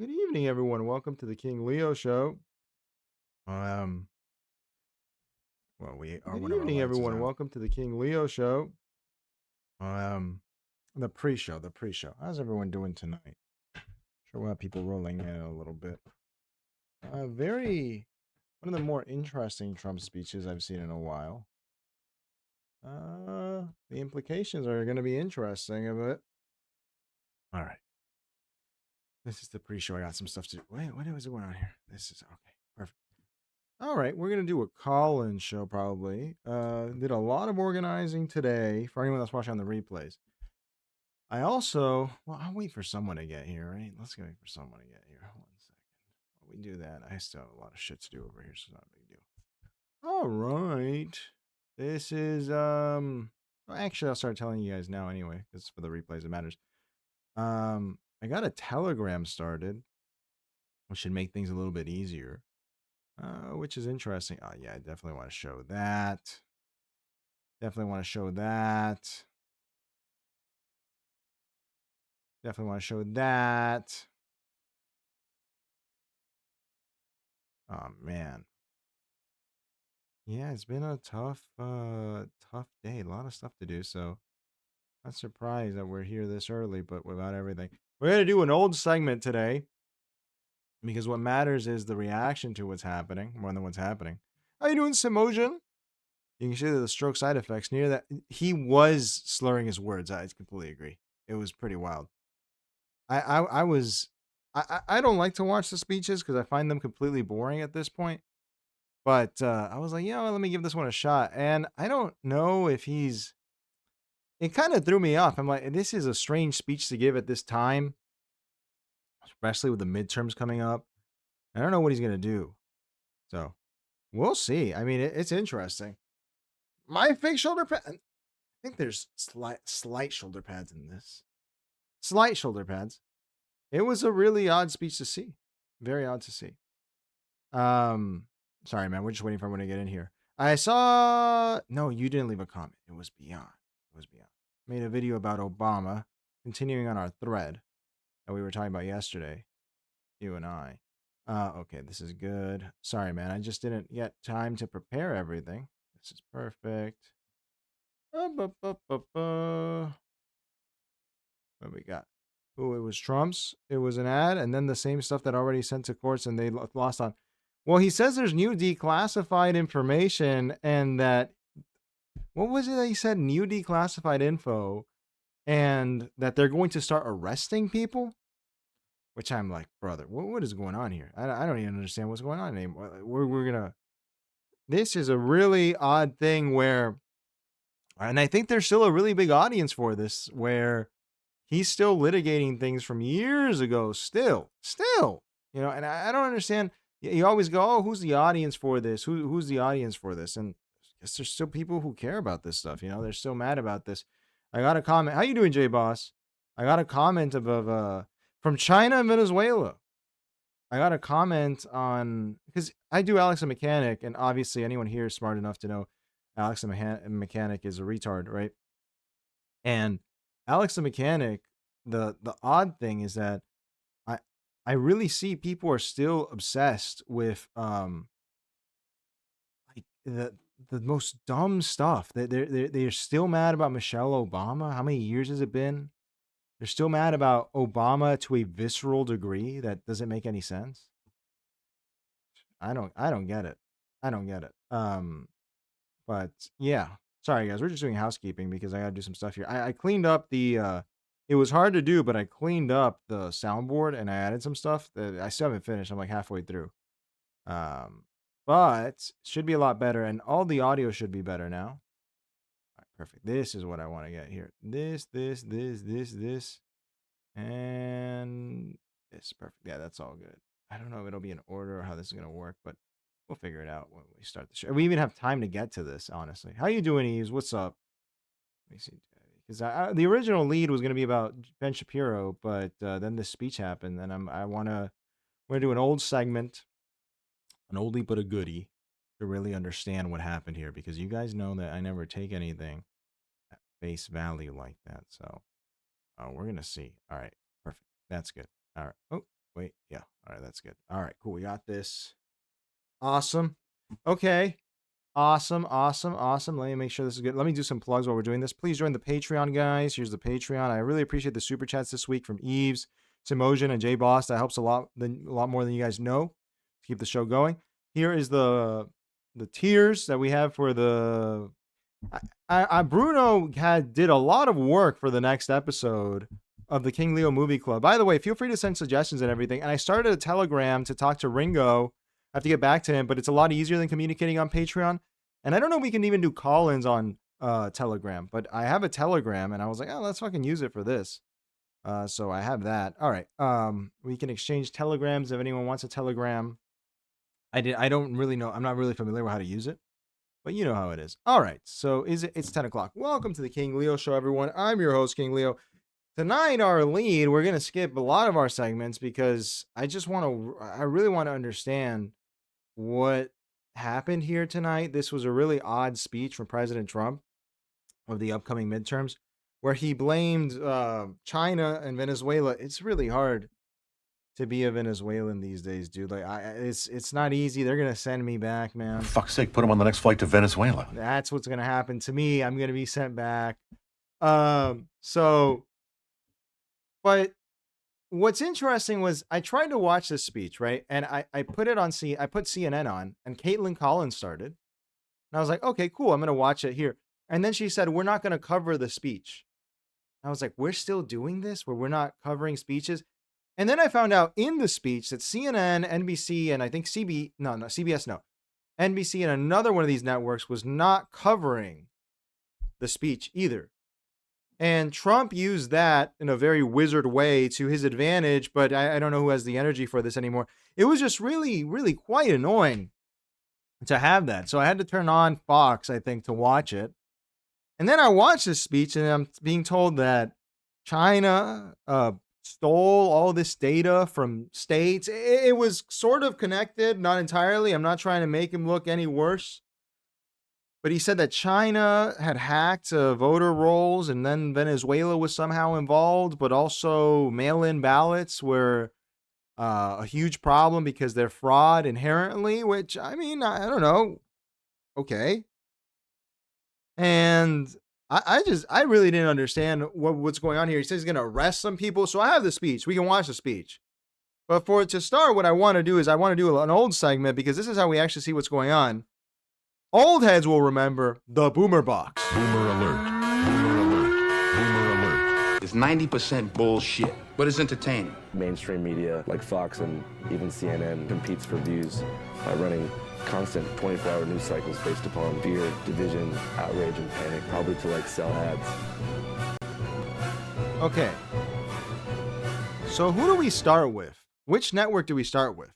Good evening, everyone. Welcome to the King Leo Show. Um, well, we are Good one of our evening, lights is everyone. on. Welcome to the King Leo Show. Um, the pre-show. How's everyone doing tonight? Sure, we'll have people rolling in a little bit. One of the more interesting Trump speeches I've seen in a while. The implications are going to be interesting of it. All right. This is the pre-show. I got some stuff to do. Wait, what was going on here? This is okay. Perfect. All right, we're gonna do a call-in show probably. Did a lot of organizing today for anyone that's watching on the replays. I'll wait for someone to get here, right? Let's wait for someone to get here. 1 second. While we do that, I still have a lot of shit to do over here, so it's not a big deal. All right, this is well, actually, I'll start telling you guys now anyway, because for the replays it matters. I got a Telegram started, which should make things a little bit easier. Which is interesting. Oh, yeah, I definitely want to show that. Definitely want to show that. Definitely want to show that. Oh, man. Yeah, it's been a tough day. A lot of stuff to do, so not surprised that we're here this early, but without everything. We're going to do an old segment today because what matters is the reaction to what's happening more than what's happening. How you doing, Simojan? You can see that the stroke side effects near that. He was slurring his words. I completely agree. It was pretty wild. I don't like to watch the speeches because I find them completely boring at this point. But I was like, let me give this one a shot. And I don't know if it kind of threw me off. I'm like, this is a strange speech to give at this time, especially with the midterms coming up. I don't know what he's going to do. So we'll see. I mean, it's interesting. My fake shoulder pad. I think there's slight shoulder pads in this. Slight shoulder pads. It was a really odd speech to see. Very odd to see. Sorry, man. We're just waiting for everyone to get in here. No, you didn't leave a comment. It was beyond. Made a video about Obama, continuing on our thread that we were talking about yesterday, you and I. Okay, this is good. Sorry, man. I just didn't get time to prepare everything. This is perfect. What we got? Oh, it was Trump's. It was an ad, and then the same stuff that already sent to courts and they lost on. Well, he says there's new declassified information and that, what was it that he said? New declassified info and that they're going to start arresting people? Which I'm like, brother, what is going on here? I don't even understand what's going on anymore. This is a really odd thing where, and I think there's still a really big audience for this, where he's still litigating things from years ago, still, and I don't understand. You always go, oh, who's the audience for this? Who's the audience for this? And I guess there's still people who care about this stuff. They're still mad about this. I got a comment. How you doing, J Boss? I got a comment from China and Venezuela. I got a comment on, because I do Alex the Mechanic, and obviously anyone here is smart enough to know Alex the Mechanic is a retard, right? And Alex the Mechanic, the odd thing is that I I really see people are still obsessed with like the most dumb stuff. They're still mad about Michelle Obama. How many years has it been? They're still mad about Obama to a visceral degree that doesn't make any sense. I don't get it. I don't get it. But yeah. Sorry guys, we're just doing housekeeping because I gotta do some stuff here. I cleaned up the it was hard to do, but I cleaned up the soundboard and I added some stuff that I still haven't finished. I'm like halfway through. But should be a lot better, and all the audio should be better now. All right, perfect. This is what I want to get here. This, and this. Perfect. Yeah, that's all good. I don't know if it'll be in order or how this is gonna work, but we'll figure it out when we start the show. We even have time to get to this, honestly. How you doing, Eves? What's up? Let me see. Because the original lead was going to be about Ben Shapiro, but then this speech happened, and we're going to do an old segment, an oldie but a goodie, to really understand what happened here, because you guys know that I never take anything at face value like that. So we're going to see. All right, perfect. That's good. All right. Oh, Wait, yeah. All right, that's good. All right, cool. We got this. Awesome. Okay. Awesome. Let me make sure this is good. Let me do some plugs while we're doing this. Please join the Patreon, guys. Here's the Patreon. I really appreciate the super chats this week from Eves, Simojan, and Jay Boss. That helps a lot more than you guys know to keep the show going. Here is the tiers that we have for the. Bruno did a lot of work for the next episode of the King Leo Movie Club. By the way, feel free to send suggestions and everything. And I started a Telegram to talk to Ringo. I have to get back to him, but it's a lot easier than communicating on Patreon. And I don't know if we can even do call-ins on Telegram, but I have a Telegram, and I was like, oh, let's fucking use it for this. So I have that. All right. We can exchange telegrams if anyone wants a telegram. I don't really know. I'm not really familiar with how to use it, but you know how it is. All right. So it's 10 o'clock. Welcome to the King Leo Show, everyone. I'm your host, King Leo. Tonight, our lead, we're going to skip a lot of our segments because I really want to understand what happened here tonight. This was a really odd speech from President Trump of the upcoming midterms where he blamed China and Venezuela. It's really hard to be a Venezuelan these days, dude. Like, it's not easy. They're gonna send me back, man. For fuck's sake, put him on the next flight to Venezuela. That's what's gonna happen to me. I'm gonna be sent back. But what's interesting was I tried to watch this speech, right? And I put it on I put CNN on, and Caitlin Collins started. And I was like, okay, cool. I'm gonna watch it here. And then she said, we're not gonna cover the speech. I was like, we're still doing this where we're not covering speeches? And then I found out in the speech that CNN, NBC, and I think CBS, NBC and another one of these networks was not covering the speech either. And Trump used that in a very wizard way to his advantage, but I don't know who has the energy for this anymore. It was just really, really quite annoying to have that. So I had to turn on Fox, I think, to watch it. And then I watched this speech, and I'm being told that China stole all this data from states. It was sort of connected, not entirely. I'm not trying to make him look any worse. But he said that China had hacked voter rolls, and then Venezuela was somehow involved, but also mail-in ballots were a huge problem because they're fraud inherently, which, I mean, I don't know. Okay. And I really didn't understand what's going on here. He says he's going to arrest some people. So I have the speech. We can watch the speech. But for it to start, what I want to do is I want to do an old segment because this is how we actually see what's going on. Old heads will remember the Boomer Box. Boomer alert. Boomer alert. Boomer alert. It's 90% bullshit, but it's entertaining. Mainstream media like Fox and even CNN competes for views by running constant 24-hour news cycles based upon fear, division, outrage, and panic, probably to like sell ads. Okay. So who do we start with? Which network do we start with?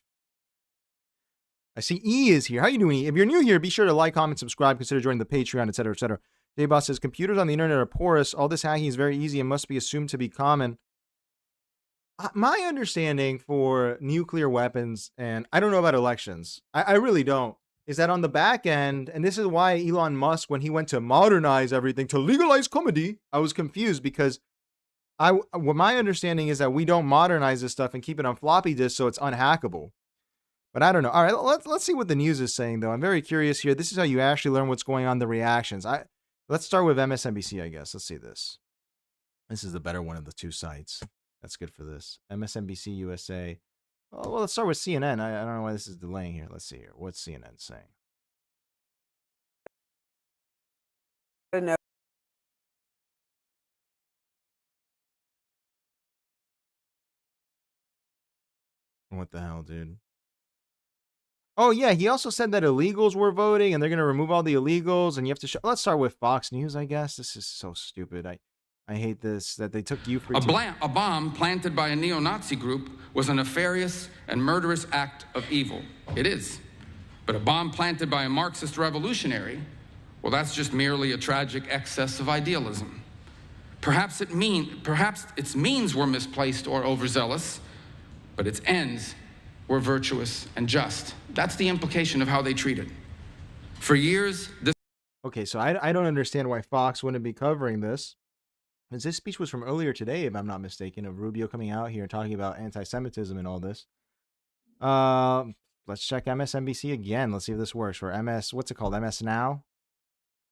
I see E is here. How you doing, E? If you're new here, be sure to like, comment, subscribe, consider joining the Patreon, etc., etc. J-Boss says, computers on the internet are porous. All this hacking is very easy and must be assumed to be common. My understanding for nuclear weapons, and I don't know about elections, I really don't, is that on the back end, and this is why Elon Musk, when he went to modernize everything, to legalize comedy, I was confused because what my understanding is that we don't modernize this stuff and keep it on floppy disk so it's unhackable. But I don't know. All right, let's see what the news is saying, though. I'm very curious here. This is how you actually learn what's going on, the reactions. Let's start with MSNBC, I guess. Let's see this. This is the better one of the two sites. That's good for this. MSNBC USA. Oh, well, let's start with CNN. I don't know why this is delaying here. Let's see here. What's CNN saying? What the hell, dude? Oh, yeah. He also said that illegals were voting and they're going to remove all the illegals. And you have to show. Let's start with Fox News, I guess. This is so stupid. I hate this, that they took you for a bomb planted by a neo-Nazi group was a nefarious and murderous act of evil. It is. But a bomb planted by a Marxist revolutionary, well, that's just merely a tragic excess of idealism. Perhaps its means were misplaced or overzealous, but its ends were virtuous and just. That's the implication of how they treated. For years, this... Okay, so I don't understand why Fox wouldn't be covering this. Because this speech was from earlier today, if I'm not mistaken, of Rubio coming out here talking about anti-Semitism and all this. Let's check MSNBC again. Let's see if this works for MS. What's it called? MS Now?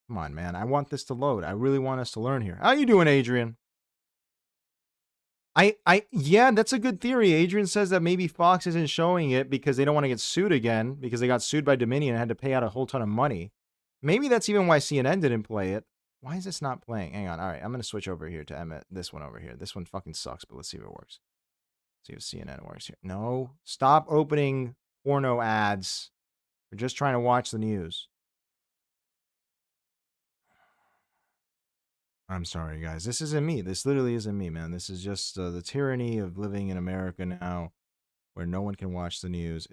Come on, man. I want this to load. I really want us to learn here. How you doing, Adrian? Yeah, that's a good theory. Adrian says that maybe Fox isn't showing it because they don't want to get sued again, because they got sued by Dominion and had to pay out a whole ton of money. Maybe that's even why CNN didn't play it. Why is this not playing? Hang on. All right, I'm going to switch over here to this one over here. This one fucking sucks, but let's see if it works. See if CNN works here. No, stop opening porno ads. We're just trying to watch the news. I'm sorry, guys. This isn't me. This literally isn't me, man. This is just the tyranny of living in America now, where no one can watch the news.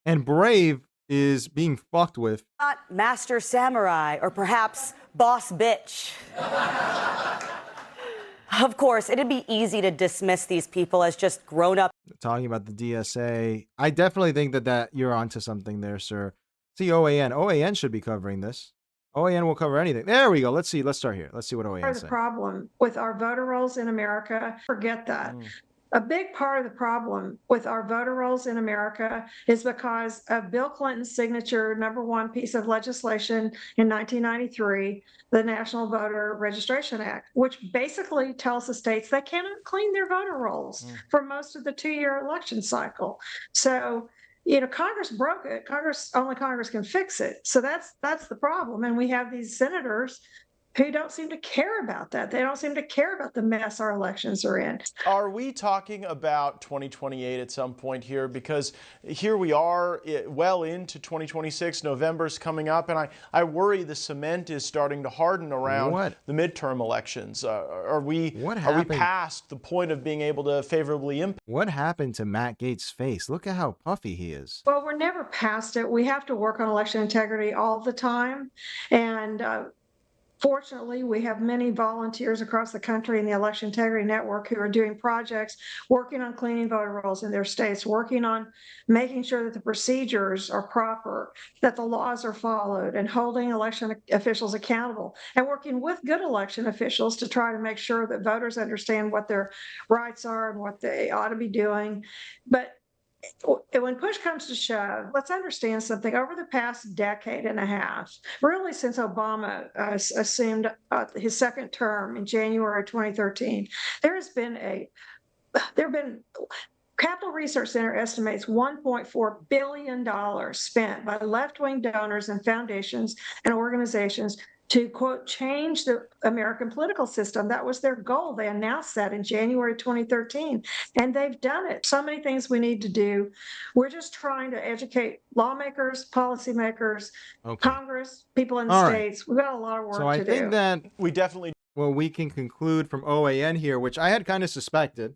And Brave is being fucked with. Not Master Samurai or perhaps Boss Bitch. Of course, it'd be easy to dismiss these people as just grown-up. Talking about the DSA. I definitely think that you're onto something there, sir. See OAN. OAN should be covering this. OAN will cover anything. There we go. Let's see. Let's start here. Let's see what OAN Part of says. the problem with our voter rolls in America, forget that. A big part of the problem with our voter rolls in America is because of Bill Clinton's signature #1 piece of legislation in 1993, the National Voter Registration Act, which basically tells the states they cannot clean their voter rolls for most of the 2-year election cycle. So, you know, Congress broke it. Only Congress can fix it. So that's the problem. And we have these senators who don't seem to care about that. They don't seem to care about the mess our elections are in. Are we talking about 2028 at some point here? Because here we are well into 2026, November's coming up, and I worry the cement is starting to harden around the midterm elections. Are we past the point of being able to favorably impact? What happened to Matt Gaetz' face? Look at how puffy he is. Well, we're never past it. We have to work on election integrity all the time. And fortunately, we have many volunteers across the country in the Election Integrity Network who are doing projects, working on cleaning voter rolls in their states, working on making sure that the procedures are proper, that the laws are followed, and holding election officials accountable, and working with good election officials to try to make sure that voters understand what their rights are and what they ought to be doing. But when push comes to shove, let's understand something. Over the past decade and a half, really since Obama assumed his second term in January 2013, there have been Capital Research Center estimates $1.4 billion spent by left-wing donors and foundations and organizations to, quote, change the American political system. That was their goal. They announced that in January 2013, and they've done it. So many things we need to do. We're just trying to educate lawmakers, policymakers, Congress, people in the states. We've got a lot of work to do. So I think that we definitely... What we can conclude from OAN here, which I had kind of suspected,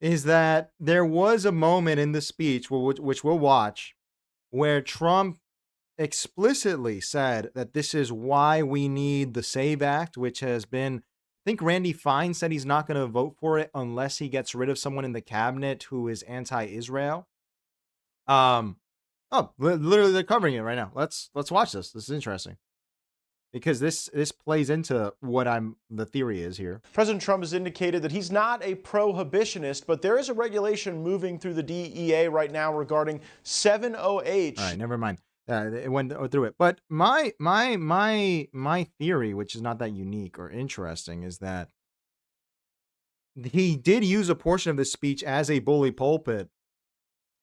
is that there was a moment in the speech, which we'll watch, where Trump explicitly said that this is why we need the SAVE Act, which has been, I think Randy Fine said he's not going to vote for it unless he gets rid of someone in the cabinet who is anti-Israel. Literally they're covering it right now. Let's watch this. This is interesting, because this plays into what the theory is here. President Trump has indicated that he's not a prohibitionist, but there is a regulation moving through the DEA right now regarding 7OH. All right, never mind. It went through it. But my theory, which is not that unique or interesting, is that he did use a portion of this speech as a bully pulpit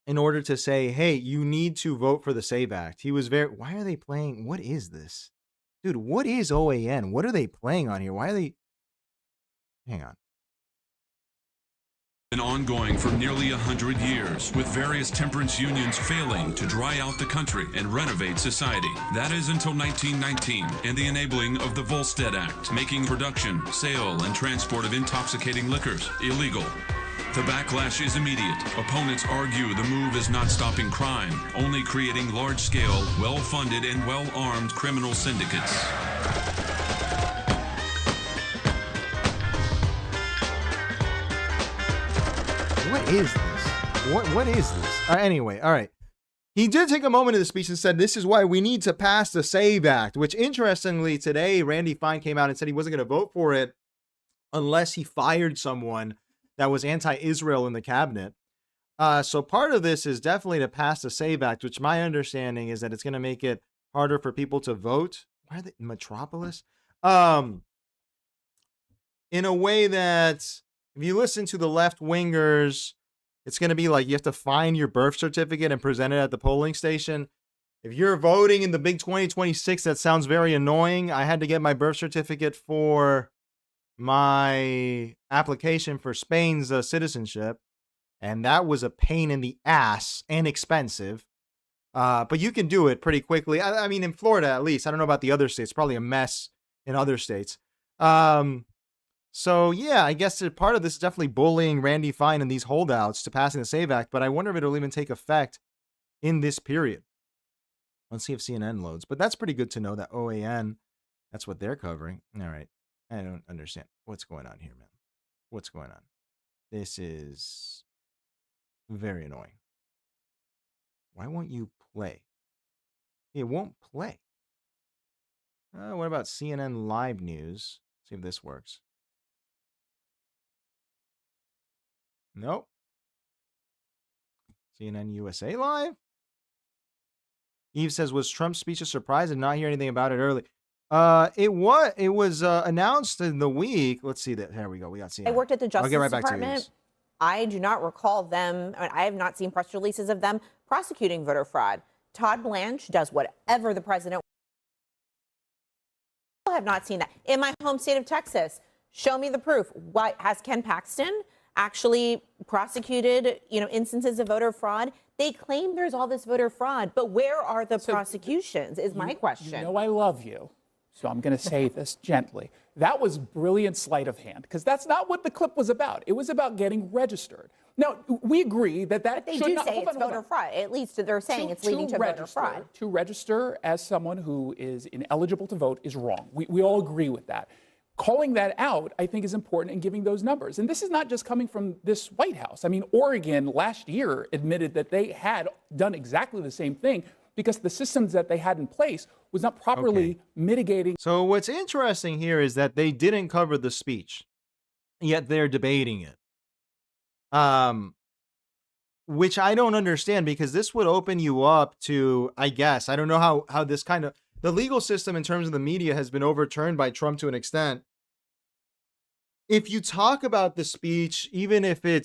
in order to say, hey, you need to vote for the SAVE Act. He was why are they playing? What is this? Dude, what is OAN? What are they playing on here? Why are they? Hang on. Been ongoing for nearly 100 years, with various temperance unions failing to dry out the country and renovate society. That is until 1919 and the enabling of the Volstead Act, making production, sale, and transport of intoxicating liquors illegal. The backlash is immediate. Opponents argue the move is not stopping crime, only creating large-scale, well-funded, and well-armed criminal syndicates. What is this? What is this? Anyway, all right. he did take a moment in the speech and said, this is why we need to pass the SAVE Act, which interestingly today, Randy Fine came out and said he wasn't going to vote for it unless he fired someone that was anti-Israel in the cabinet. So part of this is definitely to pass the SAVE Act, which my understanding is that it's going to make it harder for people to vote. Why are they Metropolis? In a way that if you listen to the left wingers, it's going to be like you have to find your birth certificate and present it at the polling station. If you're voting in the big 2026, that sounds very annoying. I had to get my birth certificate for my application for Spain's citizenship, and that was a pain in the ass and expensive. But you can do it pretty quickly. I mean, in Florida, at least. I don't know about the other states. Probably a mess in other states. So, yeah, I guess part of this is definitely bullying Randy Fine and these holdouts to passing the SAVE Act, but I wonder if it'll even take effect in this period. Let's see if CNN loads. But that's pretty good to know that OAN, that's what they're covering. All right. I don't understand. What's going on here, man? What's going on? This is very annoying. Why won't you play? It won't play. What about CNN Live News? See if this works. Nope. CNN USA Live? Eve says, was Trump's speech a surprise and not hear anything about it early? It was announced in the week. Let's see that. Here we go. We got CNN. I worked at the Justice I'll get right Department. back to you. I do not recall them. I have not seen press releases of them prosecuting voter fraud. Todd Blanche does whatever the president. I have not seen that in my home state of Texas. Show me the proof. Why has Ken Paxton actually prosecuted, instances of voter fraud? They claim there's all this voter fraud, but where are the prosecutions is my question. You know I love you, so I'm going to say this gently. That was brilliant sleight of hand, because that's not what the clip was about. It was about getting registered. Now, we agree that But they do say it's voter fraud. At least they're saying it's leading to voter fraud. To register as someone who is ineligible to vote is wrong. We all agree with that. Calling that out, I think, is important in giving those numbers. And this is not just coming from this White House. I mean, Oregon last year admitted that they had done exactly the same thing because the systems that they had in place was not properly mitigating. So what's interesting here is that they didn't cover the speech, yet they're debating it. Which I don't understand, because this would open you up to, I guess, I don't know how this kind of, the legal system in terms of the media has been overturned by Trump to an extent. If you talk about the speech, even if you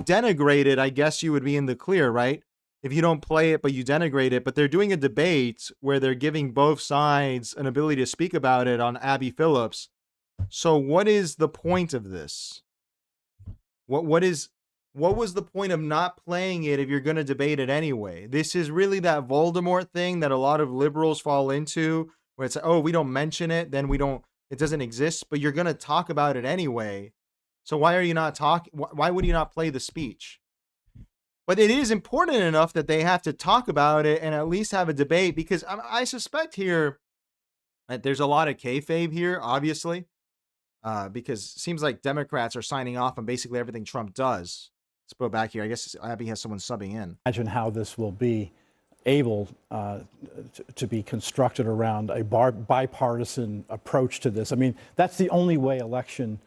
denigrate it, I guess you would be in the clear, right? If you don't play it, but you denigrate it, but they're doing a debate where they're giving both sides an ability to speak about it on Abby Phillips. So what is the point of this? What was the point of not playing it if you're going to debate it anyway? This is really that Voldemort thing that a lot of liberals fall into, where it's, oh, we don't mention it, then it doesn't exist, but you're going to talk about it anyway. So why are you not talking? Why would you not play the speech? But it is important enough that they have to talk about it and at least have a debate, because I suspect here that there's a lot of kayfabe here, obviously, because it seems like Democrats are signing off on basically everything Trump does. Let's go back here. I guess Abby has someone subbing in. Imagine how this will be able to be constructed around a bipartisan approach to this. I mean, that's the only way election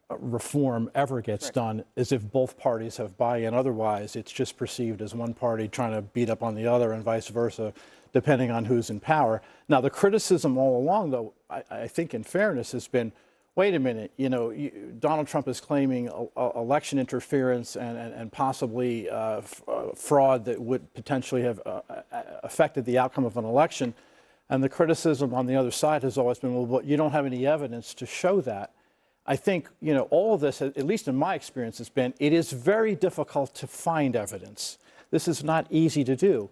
reform ever gets done, is if both parties have buy-in. Otherwise, it's just perceived as one party trying to beat up on the other and vice versa, depending on who's in power. Now, the criticism all along, though, I think in fairness, has been, wait a minute, Donald Trump is claiming election interference and possibly fraud that would potentially have affected the outcome of an election. And the criticism on the other side has always been, well, but you don't have any evidence to show that. I think, all of this, at least in my experience, has been, it is very difficult to find evidence. This is not easy to do.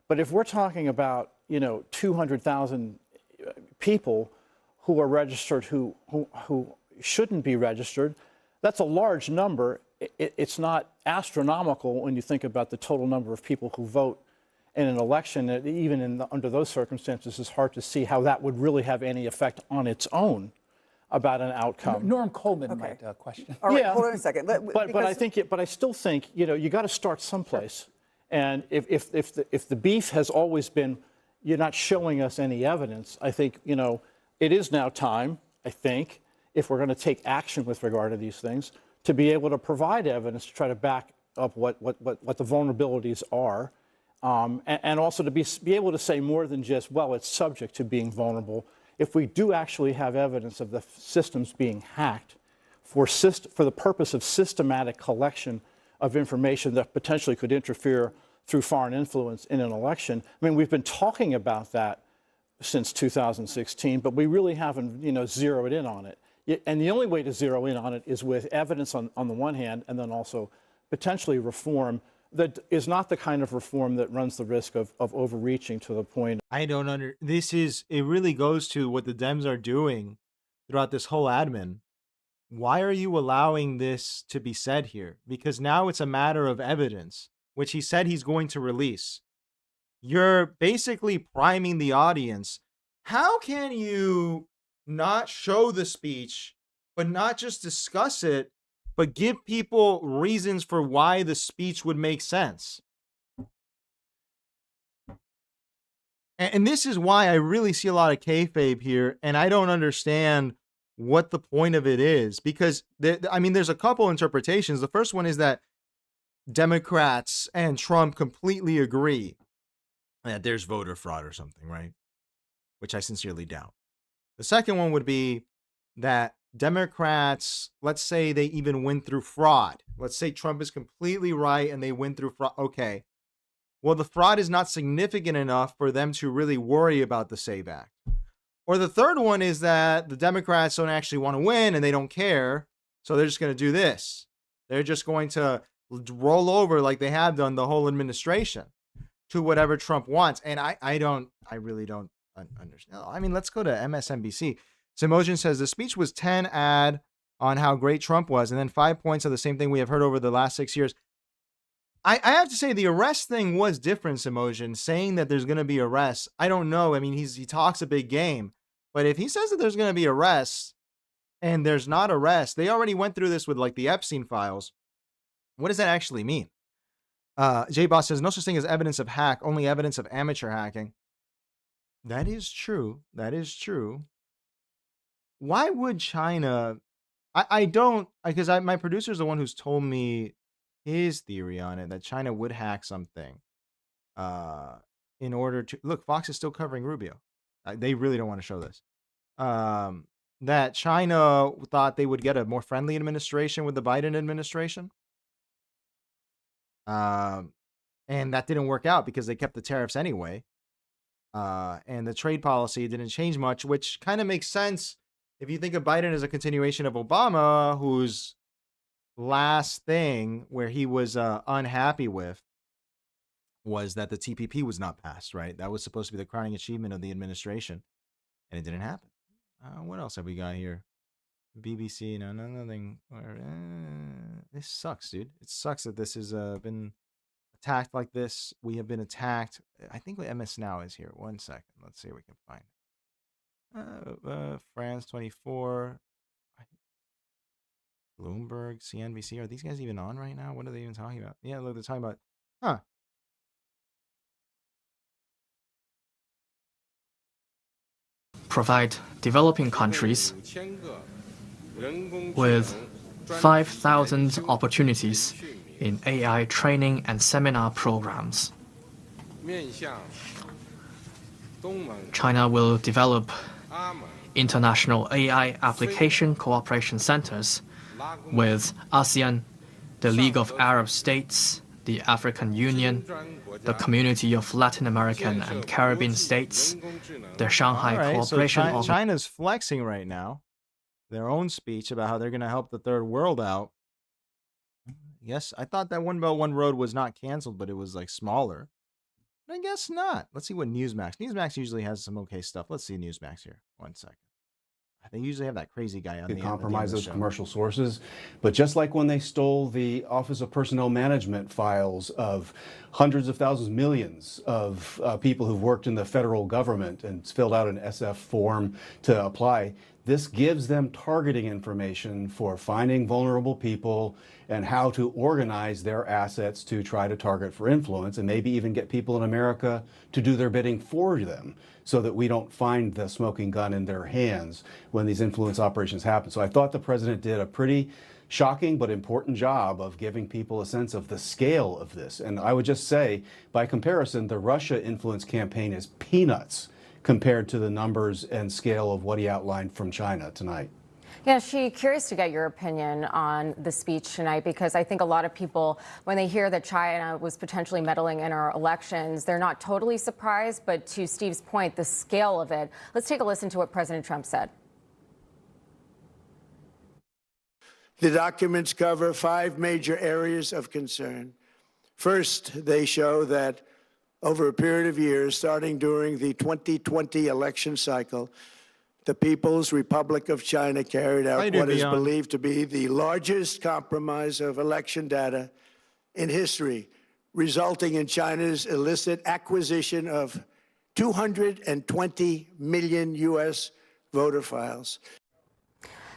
But if we're talking about, 200,000 people who are registered who shouldn't be registered, that's a large number. It's not astronomical when you think about the total number of people who vote in an election. Even under those circumstances, it's hard to see how that would really have any effect on its own about an outcome. Norm Coleman might question. All right, hold on a second. But I still think, you got to start someplace. And if the beef has always been, you're not showing us any evidence, I think, you know, it is now time, I think, if we're going to take action with regard to these things, to be able to provide evidence to try to back up what the vulnerabilities are, and also to be able to say more than just, well, it's subject to being vulnerable. If we do actually have evidence of the systems being hacked for the purpose of systematic collection of information that potentially could interfere through foreign influence in an election. I mean, we've been talking about that since 2016, but we really haven't, you know, zeroed in on it. And the only way to zero in on it is with evidence on the one hand, and then also potentially reform that is not the kind of reform that runs the risk of overreaching to the point. I don't it really goes to what the Dems are doing throughout this whole admin. Why are you allowing this to be said here? Because now it's a matter of evidence, which he said he's going to release. You're basically priming the audience. How can you not show the speech, but not just discuss it, but give people reasons for why the speech would make sense? And this is why I really see a lot of kayfabe here, and I don't understand what the point of it is, because I mean, there's a couple interpretations. The first one is that Democrats and Trump completely agree that there's voter fraud or something, right? Which I sincerely doubt. The second one would be that Democrats, let's say they even win through fraud. Let's say Trump is completely right and they win through fraud. Okay. Well, the fraud is not significant enough for them to really worry about the SAVE Act. Or the third one is that the Democrats don't actually want to win and they don't care. So they're just going to do this. They're just going to roll over like they have done the whole administration to whatever Trump wants. And I really don't understand. I mean, let's go to MSNBC. Simojin says the speech was 10 ad on how great Trump was, and then 5 points of the same thing we have heard over the last 6 years. I have to say the arrest thing was different, Simojin, saying that there's going to be arrests. I don't know. I mean, he talks a big game, but if he says that there's going to be arrests and there's not arrests, they already went through this with like the Epstein files. What does that actually mean? J Boss says no such thing as evidence of hack, only evidence of amateur hacking. That is true. That is true. Why would China? I don't, because my producer's the one who's told me his theory on it, that China would hack something in order to look. Fox is still covering Rubio. They really don't want to show this. That China thought they would get a more friendly administration with the Biden administration. And that didn't work out because they kept the tariffs anyway. And the trade policy didn't change much, which kind of makes sense if you think of Biden as a continuation of Obama, whose last thing where he was unhappy with was that the TPP was not passed, right? That was supposed to be the crowning achievement of the administration, and it didn't happen. What else have we got here? BBC, no, nothing. This sucks, dude. It sucks that this has been attacked like this. We have been attacked. I think MS Now is here. 1 second. Let's see if we can find it. France 24. Bloomberg, CNBC. Are these guys even on right now? What are they even talking about? Yeah, look, they're talking about, provide developing countries with 5,000 opportunities in AI training and seminar programs. China will develop international AI application cooperation centers with ASEAN, the League of Arab States, the African Union, the Community of Latin American and Caribbean States, the Shanghai Cooperation Office. China's flexing right now their own speech about how they're going to help the third world out. Yes, I thought that One Belt, One Road was not canceled, but it was like smaller. I guess not. Let's see what Newsmax. Newsmax usually has some okay stuff. Let's see Newsmax here. 1 second. They usually have that crazy guy on the compromise those commercial sources. But just like when they stole the Office of Personnel Management files of hundreds of thousands, millions of people who've worked in the federal government and filled out an SF form to apply, this gives them targeting information for finding vulnerable people and how to organize their assets to try to target for influence, and maybe even get people in America to do their bidding for them, so that we don't find the smoking gun in their hands when these influence operations happen. So I thought the president did a pretty shocking but important job of giving people a sense of the scale of this. And I would just say, by comparison, the Russia influence campaign is peanuts compared to the numbers and scale of what he outlined from China tonight. Yeah, curious to get your opinion on the speech tonight, because I think a lot of people, when they hear that China was potentially meddling in our elections, they're not totally surprised. But to Steve's point, the scale of it, let's take a listen to what President Trump said. The documents cover 5 major areas of concern. First, they show that over a period of years, starting during the 2020 election cycle, the People's Republic of China carried out what is believed to be the largest compromise of election data in history, resulting in China's illicit acquisition of 220 million U.S. voter files.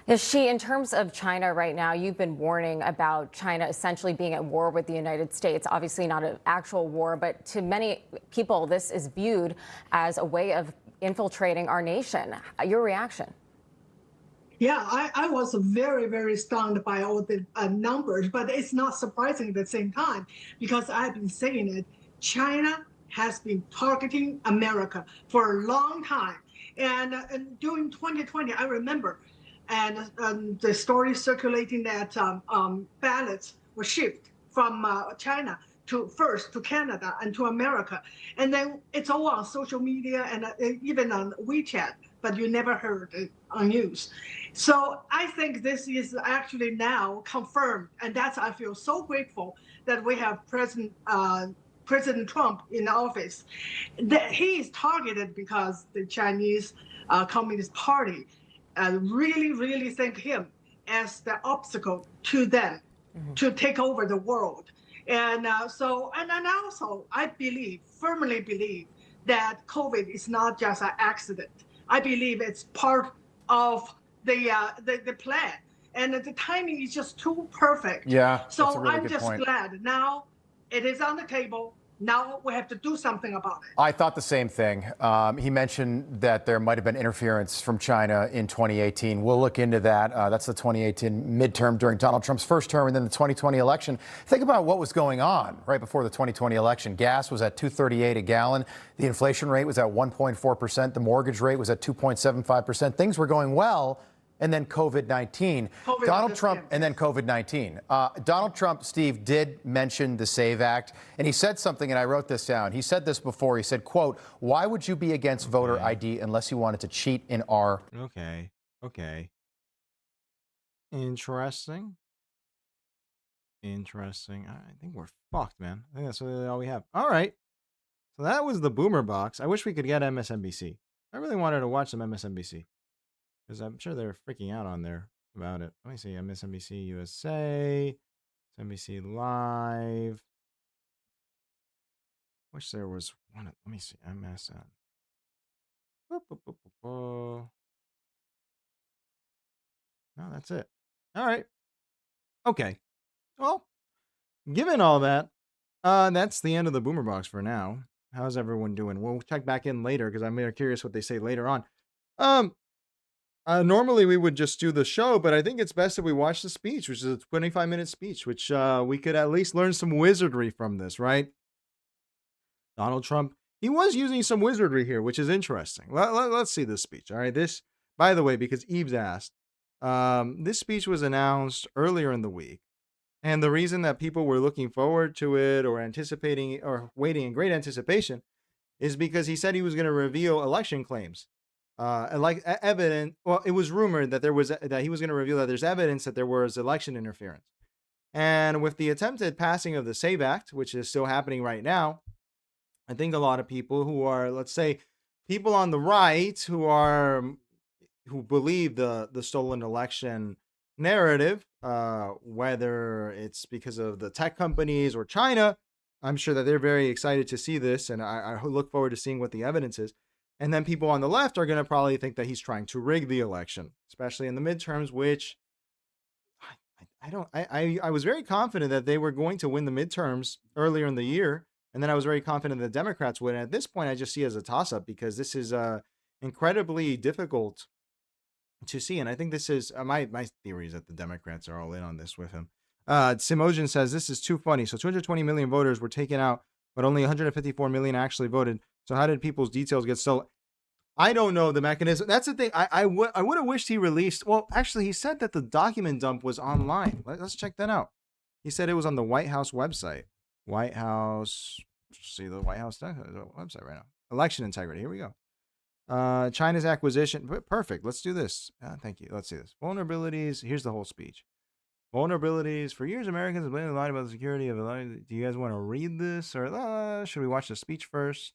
In terms of China right now, you've been warning about China essentially being at war with the United States. Obviously not an actual war, but to many people, this is viewed as a way of infiltrating our nation. Your reaction? Yeah, I was very, very stunned by all the numbers, but it's not surprising at the same time, because I've been saying it. China has been targeting America for a long time. And during 2020, I remember, and the story circulating that ballots were shipped from China first to Canada and to America. And then it's all on social media and even on WeChat, but you never heard it on news. So I think this is actually now confirmed. And I feel so grateful that we have President Trump in office. That he is targeted because the Chinese Communist Party really, really think him as the obstacle to them to take over the world. And also, I firmly believe that COVID is not just an accident. I believe it's part of the plan. And the timing is just too perfect. Yeah, so that's a really I'm good just point. glad now it is on the table. Now we have to do something about it. I thought the same thing. He mentioned that there might have been interference from China in 2018. We'll look into that. That's the 2018 midterm during Donald Trump's first term, and then the 2020 election. Think about what was going on right before the 2020 election. Gas was at $2.38 a gallon. The inflation rate was at 1.4%. The mortgage rate was at 2.75%. Things were going well. And then COVID-19. Donald Trump, and then COVID-19. Donald Trump, Steve, did mention the SAVE Act, and he said something, and I wrote this down. He said this before. He said, quote, "Why would you be against voter ID unless you wanted to cheat in our..." Okay. Interesting. I think we're fucked, man. I think that's really all we have. All right. So that was the Boomer Box. I wish we could get MSNBC. I really wanted to watch some MSNBC. Because I'm sure they're freaking out on there about it. Let me see. MSNBC USA, NBC Live. Wish there was one. Let me see. MSN. No, that's it. All right. Okay. Well, given all that, that's the end of the Boomer Box for now. How's everyone doing? We'll check back in later because I'm curious what they say later on. Normally we would just do the show, but I think it's best if we watch the speech, which is a 25-minute speech, which we could at least learn some wizardry from this, right? Donald Trump, he was using some wizardry here, which is interesting. Let's see this speech. All right. This, by the way, because Eves asked, this speech was announced earlier in the week. And the reason that people were looking forward to it or anticipating or waiting in great anticipation is because he said he was going to reveal election claims. Evident. Well, it was rumored that that he was going to reveal that there's evidence that there was election interference. And with the attempted passing of the SAVE Act, which is still happening right now, I think a lot of people who are, let's say, people on the right who believe the stolen election narrative, whether it's because of the tech companies or China, I'm sure that they're very excited to see this, and I look forward to seeing what the evidence is. And then people on the left are going to probably think that he's trying to rig the election, especially in the midterms, which I was very confident that they were going to win the midterms earlier in the year. And then I was very confident the Democrats would. And at this point, I just see it as a toss-up because this is incredibly difficult to see. And I think this is my theory is that the Democrats are all in on this with him. Simogen says this is too funny. So 220 million voters were taken out, but only 154 million actually voted. So how did people's details get stolen? I don't know the mechanism. That's the thing. I would have wished he released. Well, actually, he said that the document dump was online. Let's check that out. He said it was on the White House website. White House. See the White House website right now. Election integrity. Here we go. China's acquisition. Perfect. Let's do this. Thank you. Let's see this. Vulnerabilities. Here's the whole speech. Vulnerabilities. For years, Americans have blatantly lied about the security of. Do you guys want to read this, or should we watch the speech first?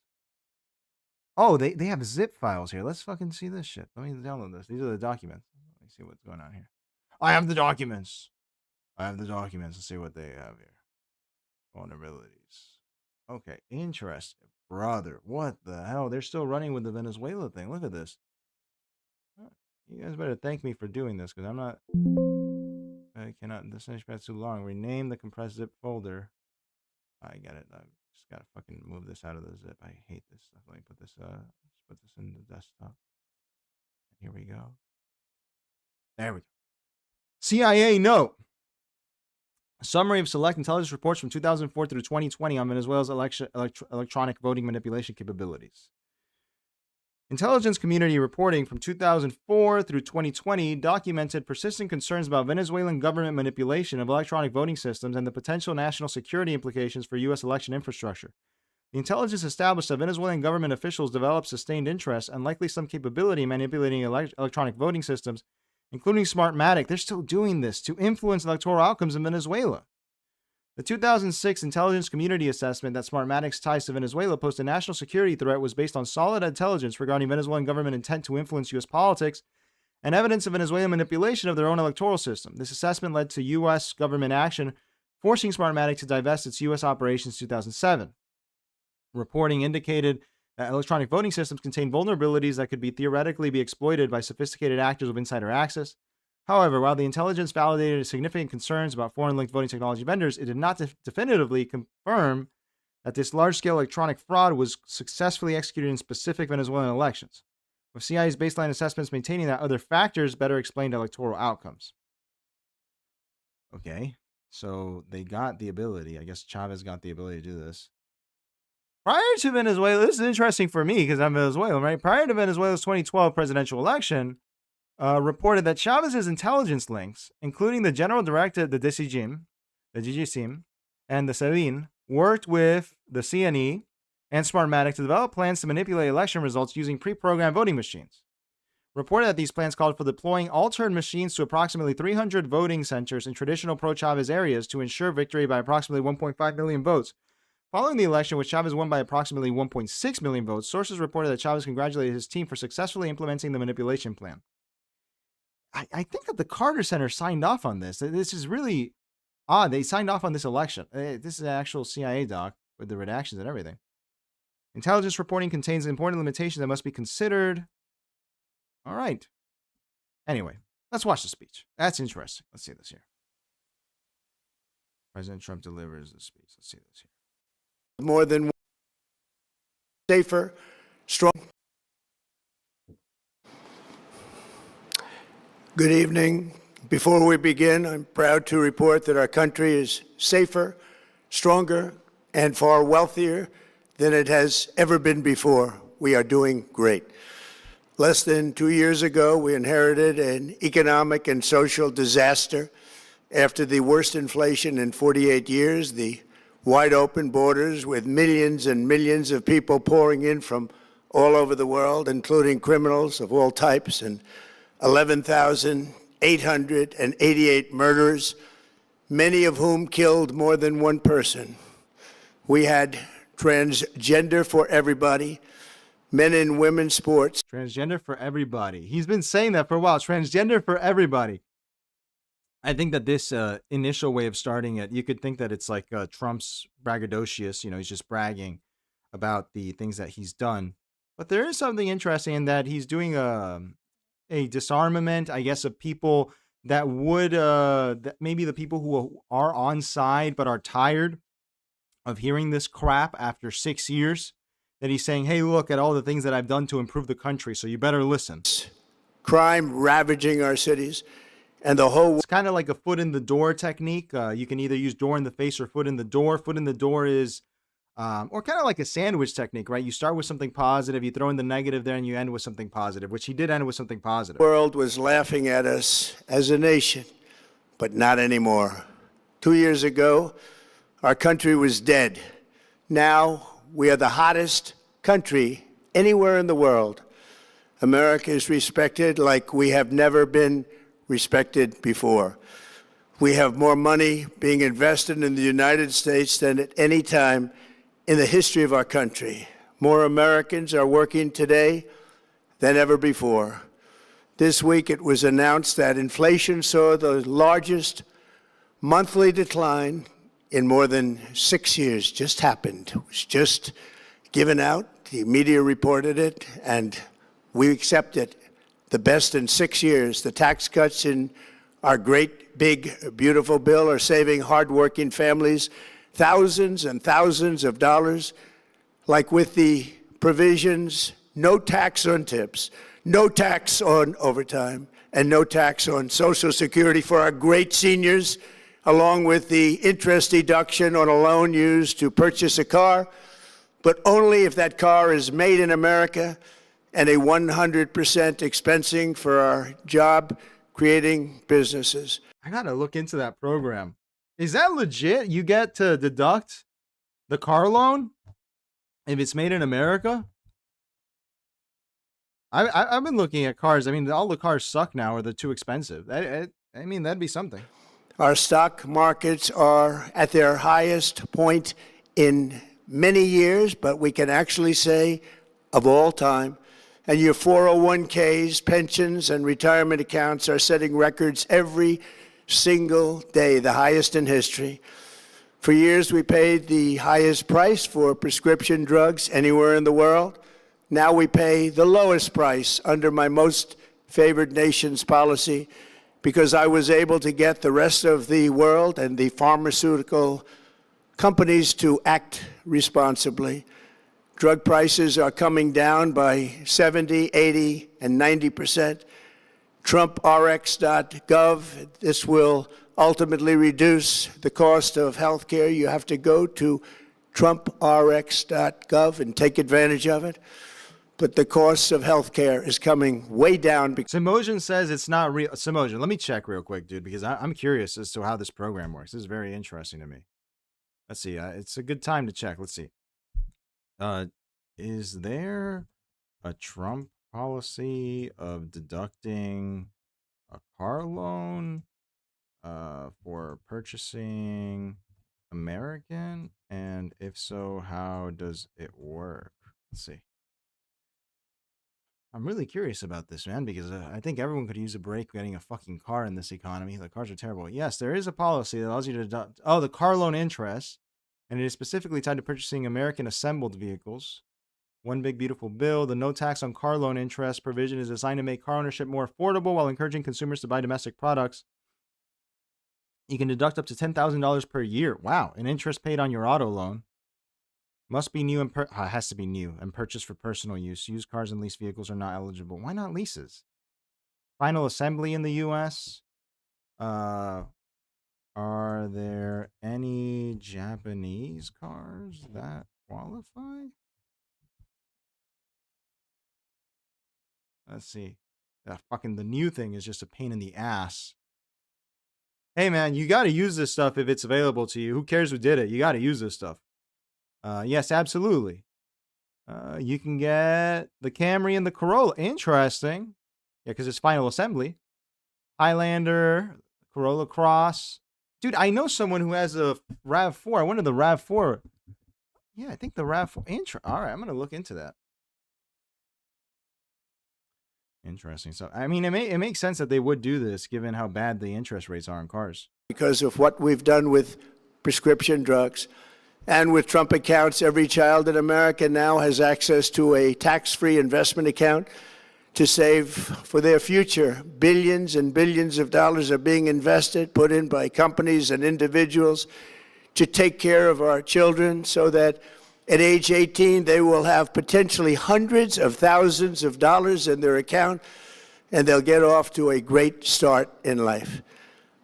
Oh, they have zip files here. Let's fucking see this shit. Let me download this. These are the documents. Let me see what's going on here. I have the documents. Let's see what they have here. Vulnerabilities. Okay, interesting. Brother, what the hell? They're still running with the Venezuela thing. Look at this. You guys better thank me for doing this, because I'm not... I cannot... This is too long. Rename the compressed zip folder. I get it. I just gotta fucking move this out of the zip. I hate this stuff. Let me put this in the desktop. Here we go. There we go. CIA note. A summary of select intelligence reports from 2004 through 2020 on Venezuela's electronic voting manipulation capabilities. Intelligence community reporting from 2004 through 2020 documented persistent concerns about Venezuelan government manipulation of electronic voting systems and the potential national security implications for U.S. election infrastructure. The intelligence established that Venezuelan government officials developed sustained interest and likely some capability in manipulating electronic voting systems, including Smartmatic. They're still doing this to influence electoral outcomes in Venezuela. The 2006 intelligence community assessment that Smartmatic's ties to Venezuela posed a national security threat was based on solid intelligence regarding Venezuelan government intent to influence U.S. politics and evidence of Venezuelan manipulation of their own electoral system. This assessment led to U.S. government action, forcing Smartmatic to divest its U.S. operations in 2007. Reporting indicated that electronic voting systems contain vulnerabilities that could be theoretically be exploited by sophisticated actors with insider access. However, while the intelligence validated significant concerns about foreign-linked voting technology vendors, it did not definitively confirm that this large-scale electronic fraud was successfully executed in specific Venezuelan elections, with CIA's baseline assessments maintaining that other factors better explained electoral outcomes. Okay, so they got the ability. I guess Chavez got the ability to do this. Prior to Venezuela, this is interesting for me because I'm Venezuelan, right? Prior to Venezuela's 2012 presidential election, reported that Chavez's intelligence links, including the general director of the DGCIM, and the SEBIN, worked with the CNE and Smartmatic to develop plans to manipulate election results using pre-programmed voting machines. Reported that these plans called for deploying altered machines to approximately 300 voting centers in traditional pro-Chavez areas to ensure victory by approximately 1.5 million votes. Following the election, which Chavez won by approximately 1.6 million votes, sources reported that Chavez congratulated his team for successfully implementing the manipulation plan. I think that the Carter Center signed off on this. This is really odd. They signed off on this election. This is an actual CIA doc with the redactions and everything. Intelligence reporting contains important limitations that must be considered. All right. Anyway, let's watch the speech. That's interesting. Let's see this here. President Trump delivers the speech. Let's see this here. More than one. Safer, strong. Good evening. Before we begin, I'm proud to report that our country is safer, stronger, and far wealthier than it has ever been before. We are doing great. Less than 2 years ago, we inherited an economic and social disaster. After the worst inflation in 48 years, the wide open borders with millions and millions of people pouring in from all over the world, including criminals of all types, and 11,888 murderers, many of whom killed more than one person. We had transgender for everybody, men and women sports. Transgender for everybody. He's been saying that for a while. Transgender for everybody. I think that this initial way of starting it, you could think that it's like Trump's braggadocious, he's just bragging about the things that he's done. But there is something interesting in that he's doing a disarmament, I guess, of people that would, that maybe the people who are on side but are tired of hearing this crap after 6 years, that he's saying, hey, look at all the things that I've done to improve the country, so you better listen. Crime ravaging our cities, and the whole... It's kind of like a foot in the door technique. You can either use door in the face or foot in the door. Foot in the door is, or kind of like a sandwich technique, right? You start with something positive, you throw in the negative there, and you end with something positive, which he did end with something positive. The world was laughing at us as a nation, but not anymore. 2 years ago, our country was dead. Now, we are the hottest country anywhere in the world. America is respected like we have never been respected before. We have more money being invested in the United States than at any time in the history of our country. More Americans are working today than ever before. This week it was announced that inflation saw the largest monthly decline in more than 6 years. Just happened. It was just given out. The media reported it, and we accept it. The best in 6 years. The tax cuts in our great, big, beautiful bill are saving hardworking families thousands and thousands of dollars. Like with the provisions, no tax on tips, no tax on overtime, and no tax on Social Security for our great seniors, along with the interest deduction on a loan used to purchase a car, but only if that car is made in America, and a 100% expensing for our job-creating businesses. I gotta look into that program. Is that legit? You get to deduct the car loan if it's made in America? I've been looking at cars. I mean, all the cars suck now or they're too expensive. I mean, that'd be something. Our stock markets are at their highest point in many years, but we can actually say of all time. And your 401ks, pensions, and retirement accounts are setting records every single day, the highest in history. For years, we paid the highest price for prescription drugs anywhere in the world. Now we pay the lowest price under my most favored nation's policy, because I was able to get the rest of the world and the pharmaceutical companies to act responsibly. Drug prices are coming down by 70, 80, and 90%. TrumpRx.gov, this will ultimately reduce the cost of health care. You have to go to TrumpRx.gov and take advantage of it. But the cost of health care is coming way down. Simojan says it's not real. Simojan, let me check real quick, dude, because I'm curious as to how this program works. This is very interesting to me. Let's see. It's a good time to check. Let's see. Is there a Trump policy of deducting a car loan for purchasing American? And if so, how does it work? Let's see. I'm really curious about this, man, because I think everyone could use a break getting a fucking car in this economy. The cars are terrible. Yes, there is a policy that allows you to deduct, the car loan interest, and it is specifically tied to purchasing American assembled vehicles. One big beautiful bill. The no tax on car loan interest provision is designed to make car ownership more affordable while encouraging consumers to buy domestic products. You can deduct up to $10,000 per year. Wow. And interest paid on your auto loan. Must be new and has to be new and purchased for personal use. Used cars and leased vehicles are not eligible. Why not leases? Final assembly in the U.S. Are there any Japanese cars that qualify? Let's see. The new thing is just a pain in the ass. Hey, man, you got to use this stuff if it's available to you. Who cares who did it? You got to use this stuff. Yes, absolutely. You can get the Camry and the Corolla. Interesting. Yeah, because it's final assembly. Highlander, Corolla Cross. Dude, I know someone who has a RAV4. I wanted the RAV4. Yeah, I think the RAV4. All right, I'm going to look into that. Interesting. So, I mean, it makes sense that they would do this given how bad the interest rates are on cars. Because of what we've done with prescription drugs, And with Trump accounts, every child in America now has access to a tax-free investment account to save for their future. Billions and billions of dollars are being invested, put in by companies and individuals to take care of our children so that at age 18, they will have potentially hundreds of thousands of dollars in their account, and they'll get off to a great start in life.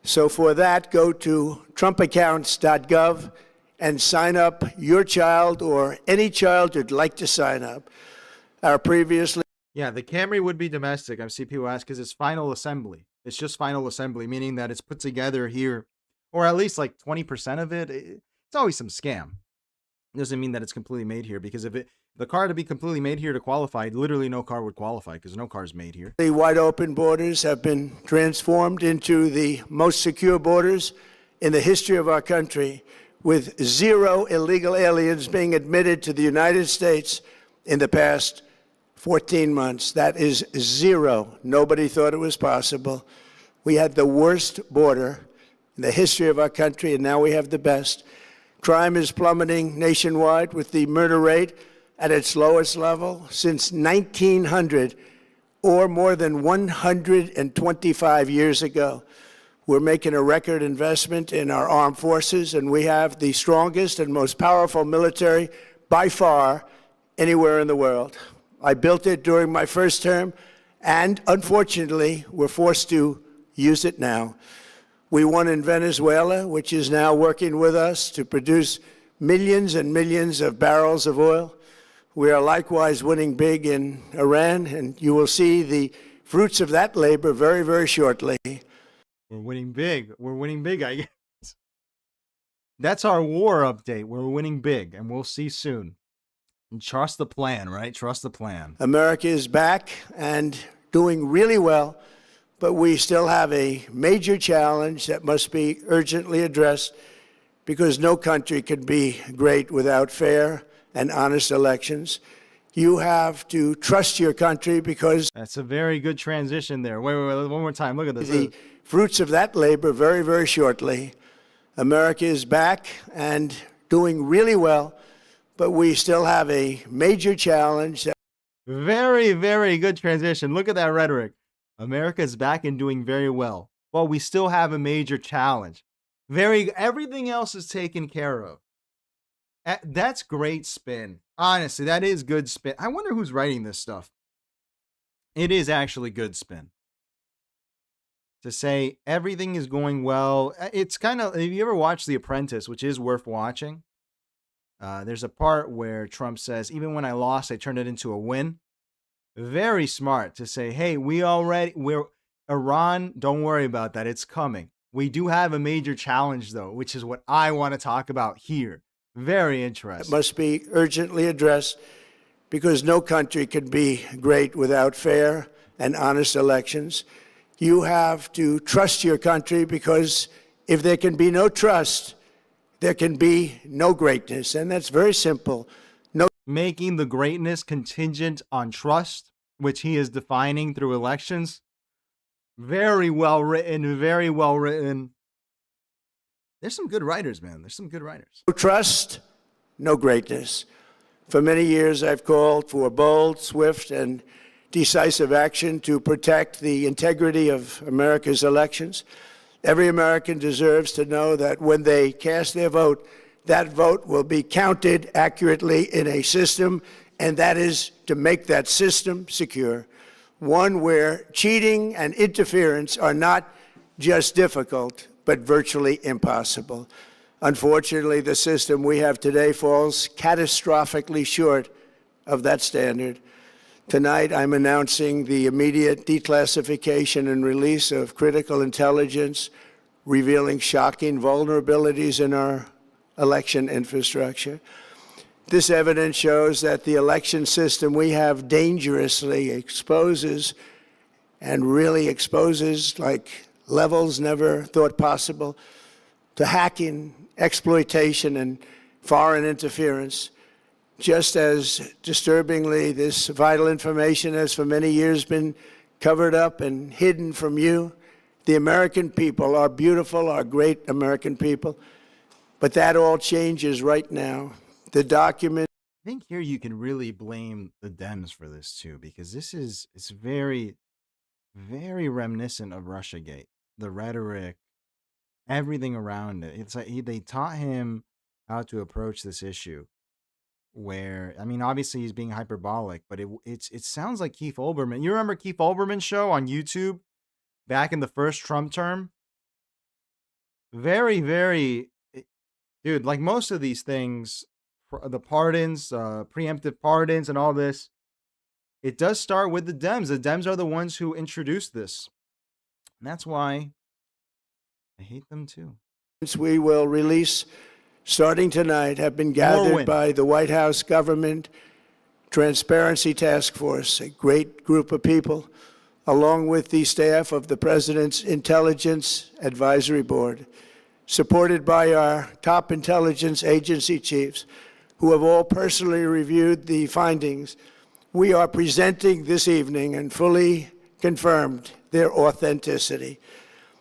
So for that, go to trumpaccounts.gov and sign up your child or any child who'd like to sign up. Our previously... Yeah, the Camry would be domestic. I've seen people ask because it's final assembly. It's just final assembly, meaning that it's put together here, or at least like 20% of it. It's always some scam. It doesn't mean that it's completely made here, because if the car to be completely made here to qualify, literally no car would qualify because no car is made here. The wide open borders have been transformed into the most secure borders in the history of our country, with 0 illegal aliens being admitted to the United States in the past 14 months. That is 0. Nobody thought it was possible. We had the worst border in the history of our country, and now we have the best. Crime is plummeting nationwide, with the murder rate at its lowest level since 1900, or more than 125 years ago. We're making a record investment in our armed forces, and we have the strongest and most powerful military by far anywhere in the world. I built it during my first term, and unfortunately, we're forced to use it now. We won in Venezuela, which is now working with us to produce millions and millions of barrels of oil. We are likewise winning big in Iran, and you will see the fruits of that labor very, very shortly. We're winning big. We're winning big, I guess. That's our war update. We're winning big, and we'll see soon. And trust the plan, right? Trust the plan. America is back and doing really well, but we still have a major challenge that must be urgently addressed, because no country can be great without fair and honest elections. You have to trust your country, because that's a very good transition there. Wait, one more time. Look at this. The fruits of that labor very, very shortly. America is back and doing really well, but we still have a major challenge. Very, very good transition. Look at that rhetoric. America is back and doing very well, but we still have a major challenge. Everything else is taken care of. That's great spin. Honestly, that is good spin. I wonder who's writing this stuff. It is actually good spin. To say everything is going well. It's kind of, have you ever watched The Apprentice, which is worth watching? There's a part where Trump says, even when I lost, I turned it into a win. Very smart to say, hey, we're Iran, don't worry about that. It's coming. We do have a major challenge, though, which is what I want to talk about here. Very interesting. It must be urgently addressed, because no country can be great without fair and honest elections. You have to trust your country, because if there can be no trust, there can be no greatness. And that's very simple. Making the greatness contingent on trust, which he is defining through elections. Very well written, very well written. There's some good writers, man. There's some good writers. No trust, no greatness. For many years, I've called for bold, swift, and decisive action to protect the integrity of America's elections. Every American deserves to know that when they cast their vote, that vote will be counted accurately in a system, and that is to make that system secure. One where cheating and interference are not just difficult, but virtually impossible. Unfortunately, the system we have today falls catastrophically short of that standard. Tonight, I'm announcing the immediate declassification and release of critical intelligence, revealing shocking vulnerabilities in our election infrastructure. This evidence shows that the election system we have dangerously exposes, and really exposes like levels never thought possible, to hacking, exploitation, and foreign interference. Just as disturbingly, this vital information has for many years been covered up and hidden from you. The American people, our beautiful, our great American people, But that all changes right now. The document. I think here you can really blame the Dems for this too, because it's very, very reminiscent of Russiagate. The rhetoric, everything around it. It's like they taught him how to approach this issue. Where, I mean, obviously he's being hyperbolic, but it sounds like Keith Olbermann. You remember Keith Olbermann's show on YouTube back in the first Trump term? Very, very, dude, like most of these things, the pardons, preemptive pardons and all this, it does start with the Dems. The Dems are the ones who introduced this. And that's why I hate them too. We will release starting tonight have been gathered by the White House Government Transparency Task Force, a great group of people, along with the staff of the President's Intelligence Advisory Board, supported by our top intelligence agency chiefs, who have all personally reviewed the findings. We are presenting this evening and fully confirmed their authenticity.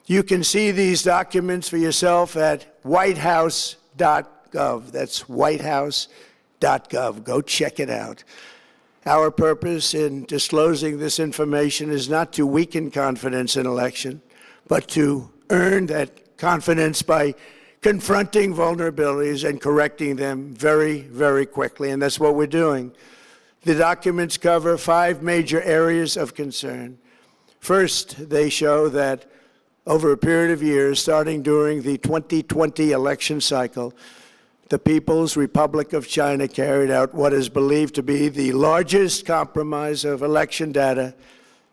You can see these documents for yourself at whitehouse.gov. That's whitehouse.gov. Go check it out. Our purpose in disclosing this information is not to weaken confidence in election, but to earn that confidence by confronting vulnerabilities and correcting them very, very quickly. And that's what we're doing. The documents cover 5 major areas of concern. First, they show that over a period of years, starting during the 2020 election cycle, the People's Republic of China carried out what is believed to be the largest compromise of election data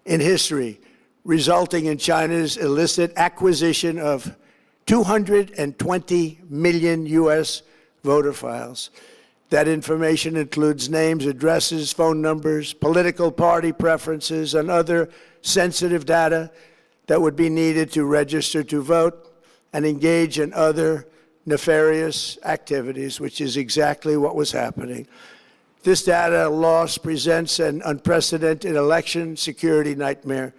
in history, resulting in China's illicit acquisition of 220 million U.S. voter files. That information includes names, addresses, phone numbers, political party preferences, and other sensitive data that would be needed to register to vote and engage in other nefarious activities, which is exactly what was happening. This data loss presents an unprecedented election security nightmare.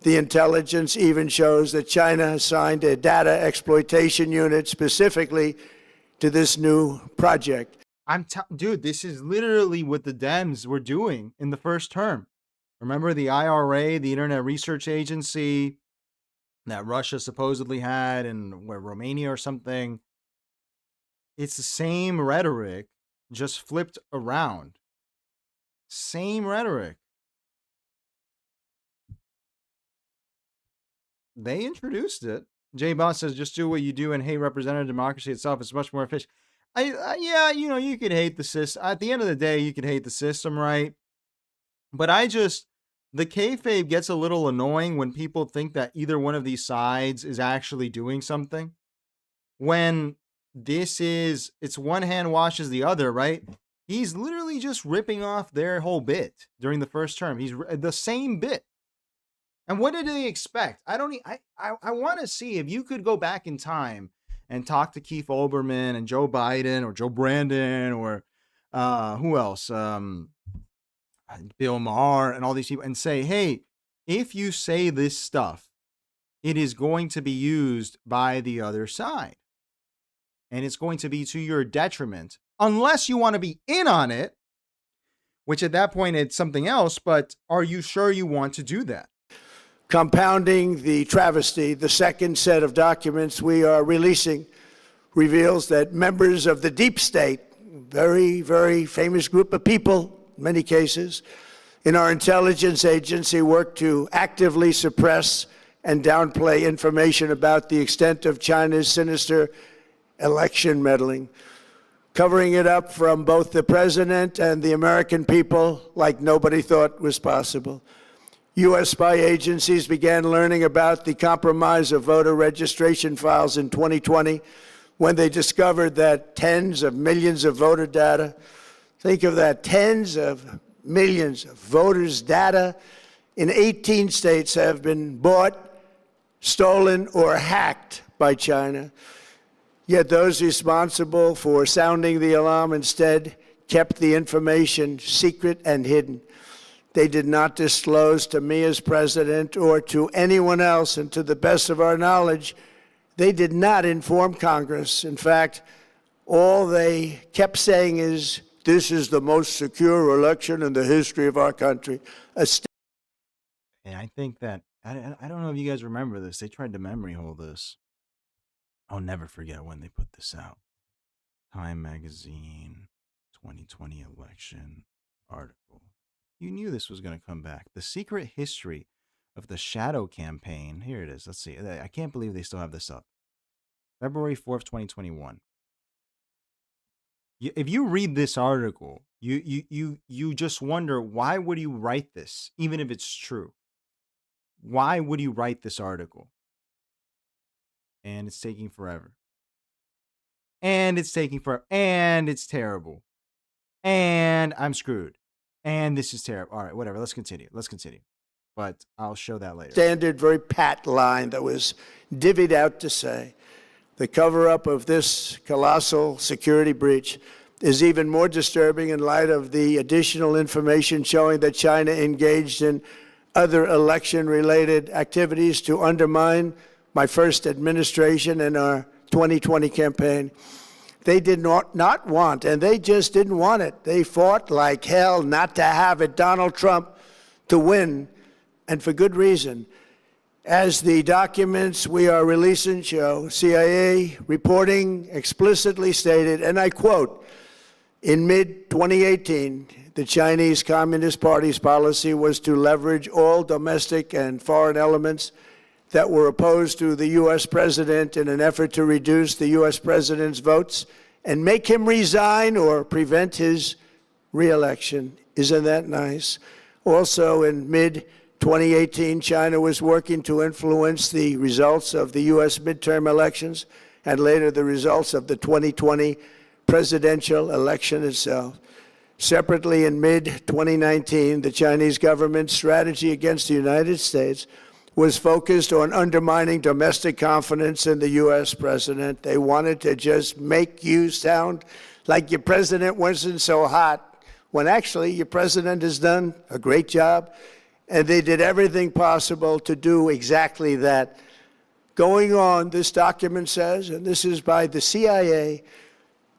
The intelligence even shows that China assigned a data exploitation unit specifically to this new project. Dude, this is literally what the Dems were doing in the first term. Remember the IRA, the Internet Research Agency that Russia supposedly had in Romania or something? It's the same rhetoric, just flipped around. Same rhetoric. They introduced it. Jay Boss says, just do what you do and hate representative democracy itself. It's much more efficient. Yeah, you know, you could hate the system. At the end of the day, you could hate the system, right? But the kayfabe gets a little annoying when people think that either one of these sides is actually doing something. When it's one hand washes the other, right? He's literally just ripping off their whole bit during the first term. He's the same bit. And what did they expect? I want to see if you could go back in time and talk to Keith Olbermann and Joe Biden or Joe Brandon or who else? Bill Maher and all these people and say, hey, if you say this stuff, it is going to be used by the other side. And it's going to be to your detriment, unless you want to be in on it, which at that point it's something else. But are you sure you want to do that? Compounding the travesty, the second set of documents we are releasing reveals that members of the deep state, very, very famous group of people, in many cases, in our intelligence agency work to actively suppress and downplay information about the extent of China's sinister election meddling, covering it up from both the president and the American people like nobody thought was possible. U.S. spy agencies began learning about the compromise of voter registration files in 2020 when they discovered that tens of millions of voter data, think of that, tens of millions of voters' data in 18 states have been bought, stolen, or hacked by China. Yet those responsible for sounding the alarm instead kept the information secret and hidden. They did not disclose to me as president or to anyone else, and to the best of our knowledge, they did not inform Congress. In fact, all they kept saying is, this is the most secure election in the history of our country. And I think that, I don't know if you guys remember this. They tried to memory hole this. I'll never forget when they put this out. Time Magazine, 2020 election article. You knew this was going to come back. The secret history of the shadow campaign. Here it is. Let's see. I can't believe they still have this up. February 4th, 2021. If you read this article, you just wonder, why would you write this, even if it's true? Why would you write this article? And it's taking forever. And it's taking forever. And it's terrible. And I'm screwed. And this is terrible. All right, whatever. Let's continue. But I'll show that later. Standard, very pat line that was divvied out to say, the cover-up of this colossal security breach is even more disturbing in light of the additional information showing that China engaged in other election-related activities to undermine my first administration and our 2020 campaign. They did not want, and they just didn't want it. They fought like hell not to have it, Donald Trump, to win, and for good reason. As the documents we are releasing show, CIA reporting explicitly stated, and I quote, in mid-2018, the Chinese Communist Party's policy was to leverage all domestic and foreign elements that were opposed to the U.S. president in an effort to reduce the U.S. president's votes and make him resign or prevent his re-election. Isn't that nice? Also, in mid-2018, China was working to influence the results of the U.S. midterm elections and later the results of the 2020 presidential election itself. Separately, in mid-2019, the Chinese government's strategy against the United States was focused on undermining domestic confidence in the U.S. president. They wanted to just make you sound like your president wasn't so hot, when actually your president has done a great job, and they did everything possible to do exactly that. Going on, this document says, and this is by the CIA,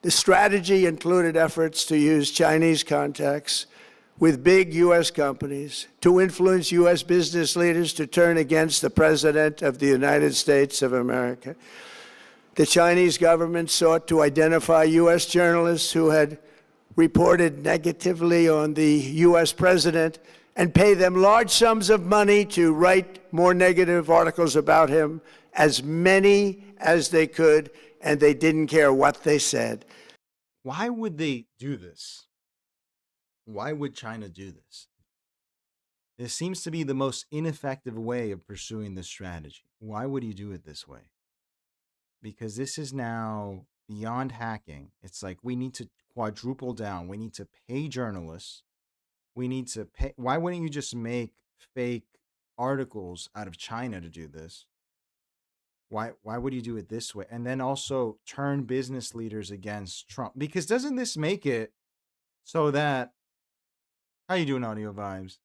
the strategy included efforts to use Chinese contacts with big U.S. companies to influence U.S. business leaders to turn against the President of the United States of America. The Chinese government sought to identify U.S. journalists who had reported negatively on the U.S. president and pay them large sums of money to write more negative articles about him, as many as they could, and they didn't care what they said. Why would they do this? Why would China do this? This seems to be the most ineffective way of pursuing this strategy. Why would you do it this way? Because this is now beyond hacking. It's like, we need to quadruple down. We need to pay journalists. We need to pay. Why wouldn't you just make fake articles out of China to do this? Why would you do it this way? And then also turn business leaders against Trump? Because doesn't this make it so that, how you doing, Audio Vibes?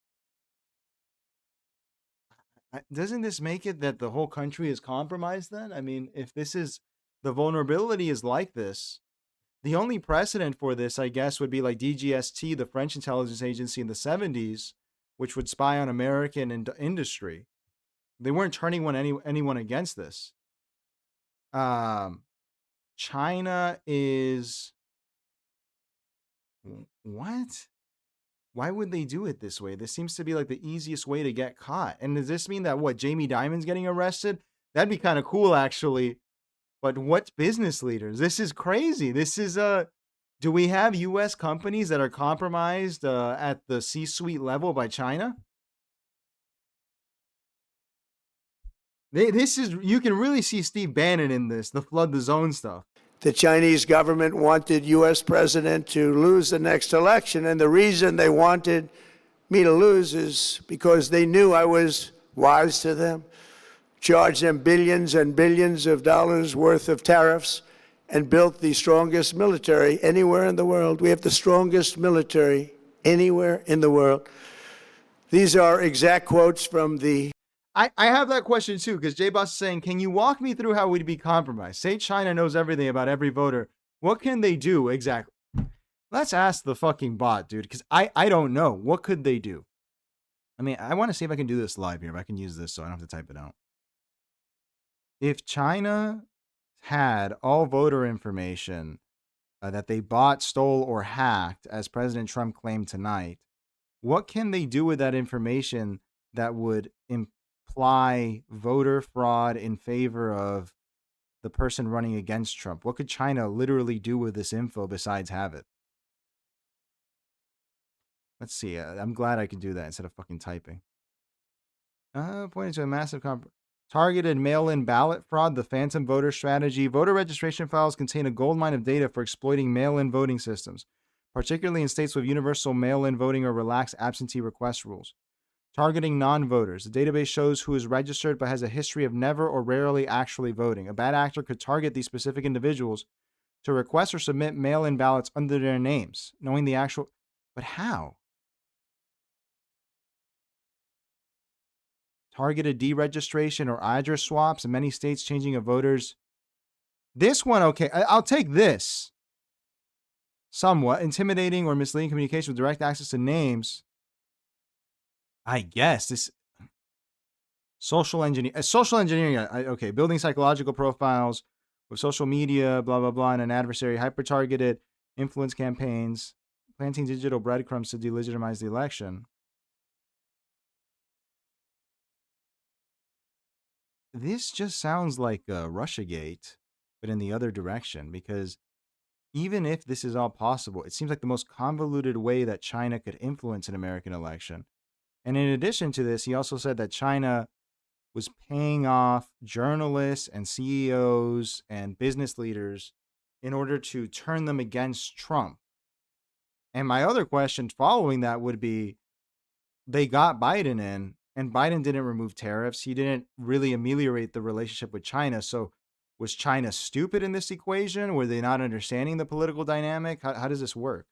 Doesn't this make it that the whole country is compromised then? I mean, if this is, the vulnerability is like this, the only precedent for this, I guess, would be like DGST, the French intelligence agency in the 70s, which would spy on American industry. They weren't turning anyone against this. China is... What? Why would they do it this way? This seems to be like the easiest way to get caught. And does this mean that, what, Jamie Dimon's getting arrested? That'd be kind of cool, actually. But what business leaders? This is crazy. This is do we have U.S. companies that are compromised at the C-suite level by China? This is, you can really see Steve Bannon in this, the flood the zone stuff. The Chinese government wanted U.S. president to lose the next election, and the reason they wanted me to lose is because they knew I was wise to them, charged them billions and billions of dollars worth of tariffs, and built the strongest military anywhere in the world. We have the strongest military anywhere in the world. These are exact quotes from the... I have that question too, because J-Boss is saying, can you walk me through how we'd be compromised? Say China knows everything about every voter. What can they do exactly? Let's ask the fucking bot, dude, because I don't know. What could they do? I mean, I want to see if I can do this live here. If I can use this so I don't have to type it out. If China had all voter information that they bought, stole, or hacked, as President Trump claimed tonight, what can they do with that information that would imply voter fraud in favor of the person running against Trump? What could China literally do with this info besides have it? Let's see. I'm glad I could do that instead of fucking typing. Pointing to a massive targeted mail-in ballot fraud, the phantom voter strategy. Voter registration files contain a goldmine of data for exploiting mail-in voting systems, particularly in states with universal mail-in voting or relaxed absentee request rules. Targeting non-voters. The database shows who is registered but has a history of never or rarely actually voting. A bad actor could target these specific individuals to request or submit mail-in ballots under their names, knowing the actual... But how? Targeted deregistration or address swaps in many states, changing of voters. This one, okay, I'll take this. Somewhat intimidating or misleading communication with direct access to names. I guess this social engineering. Okay, building psychological profiles with social media, blah blah blah, and an adversary, hyper-targeted influence campaigns, planting digital breadcrumbs to delegitimize the election. This just sounds like Russiagate, but in the other direction, because even if this is all possible, it seems like the most convoluted way that China could influence an American election. And in addition to this, he also said that China was paying off journalists and CEOs and business leaders in order to turn them against Trump. And my other question following that would be, they got Biden in, and Biden didn't remove tariffs. He didn't really ameliorate the relationship with China. So was China stupid in this equation? Were they not understanding the political dynamic? How does this work?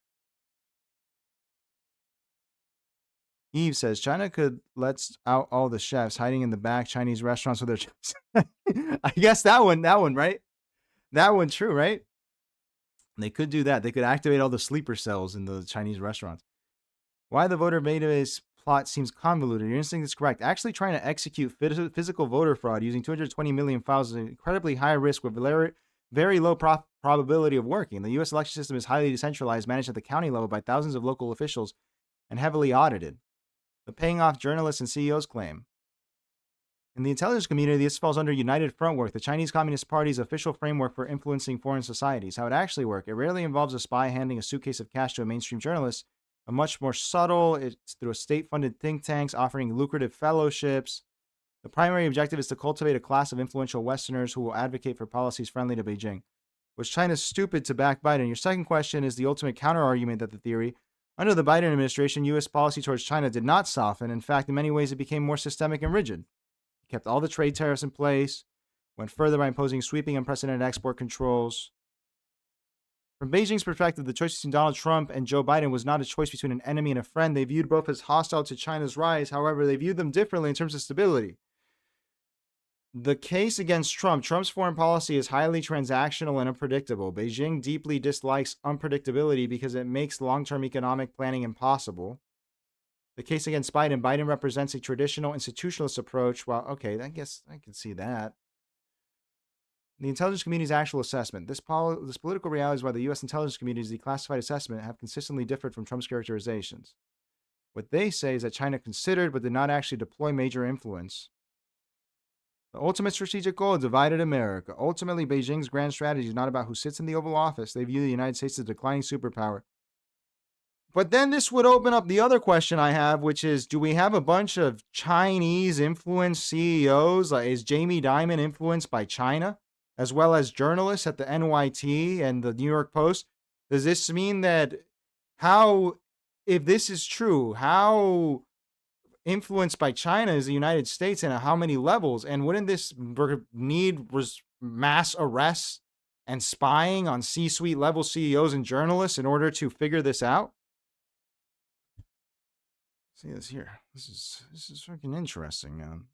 Eve says, China could let out all the chefs hiding in the back Chinese restaurants with their chefs. I guess that one, right? That one, true, right? They could do that. They could activate all the sleeper cells in the Chinese restaurants. Why the voter database plot seems convoluted. Your instinct is correct. Actually trying to execute physical voter fraud using 220 million files is an incredibly high risk with very low probability of working. The U.S. election system is highly decentralized, managed at the county level by thousands of local officials, and heavily audited. The paying off journalists and CEOs claim. In the intelligence community, this falls under United Front work, the Chinese Communist Party's official framework for influencing foreign societies. How it actually works. It rarely involves a spy handing a suitcase of cash to a mainstream journalist. A much more subtle, it's through a state-funded think tanks offering lucrative fellowships. The primary objective is to cultivate a class of influential Westerners who will advocate for policies friendly to Beijing. Was China stupid to back Biden? Your second question is the ultimate counter-argument that the theory. Under the Biden administration, U.S. policy towards China did not soften. In fact, in many ways, it became more systemic and rigid. It kept all the trade tariffs in place, went further by imposing sweeping, unprecedented export controls. From Beijing's perspective, the choice between Donald Trump and Joe Biden was not a choice between an enemy and a friend. They viewed both as hostile to China's rise. However, they viewed them differently in terms of stability. The case against Trump's foreign policy is highly transactional and unpredictable. Beijing deeply dislikes unpredictability because it makes long-term economic planning impossible. The case against Biden represents a traditional institutionalist approach. Well, okay, I guess I can see that. The intelligence community's actual assessment. This political reality is why the U.S. intelligence community's declassified assessment have consistently differed from Trump's characterizations. What they say is that China considered but did not actually deploy major influence. The ultimate strategic goal is divided America. Ultimately, Beijing's grand strategy is not about who sits in the Oval Office. They view the United States as a declining superpower. But then this would open up the other question I have, which is, do we have a bunch of Chinese influenced CEOs? Like, is Jamie Dimon influenced by China, as well as journalists at the NYT and the New York Post? Does this mean that if this is true, how influenced by China is the United States and at how many levels? And wouldn't this need mass arrests and spying on C-suite level CEOs and journalists in order to figure this out? See this here. This is freaking interesting, man.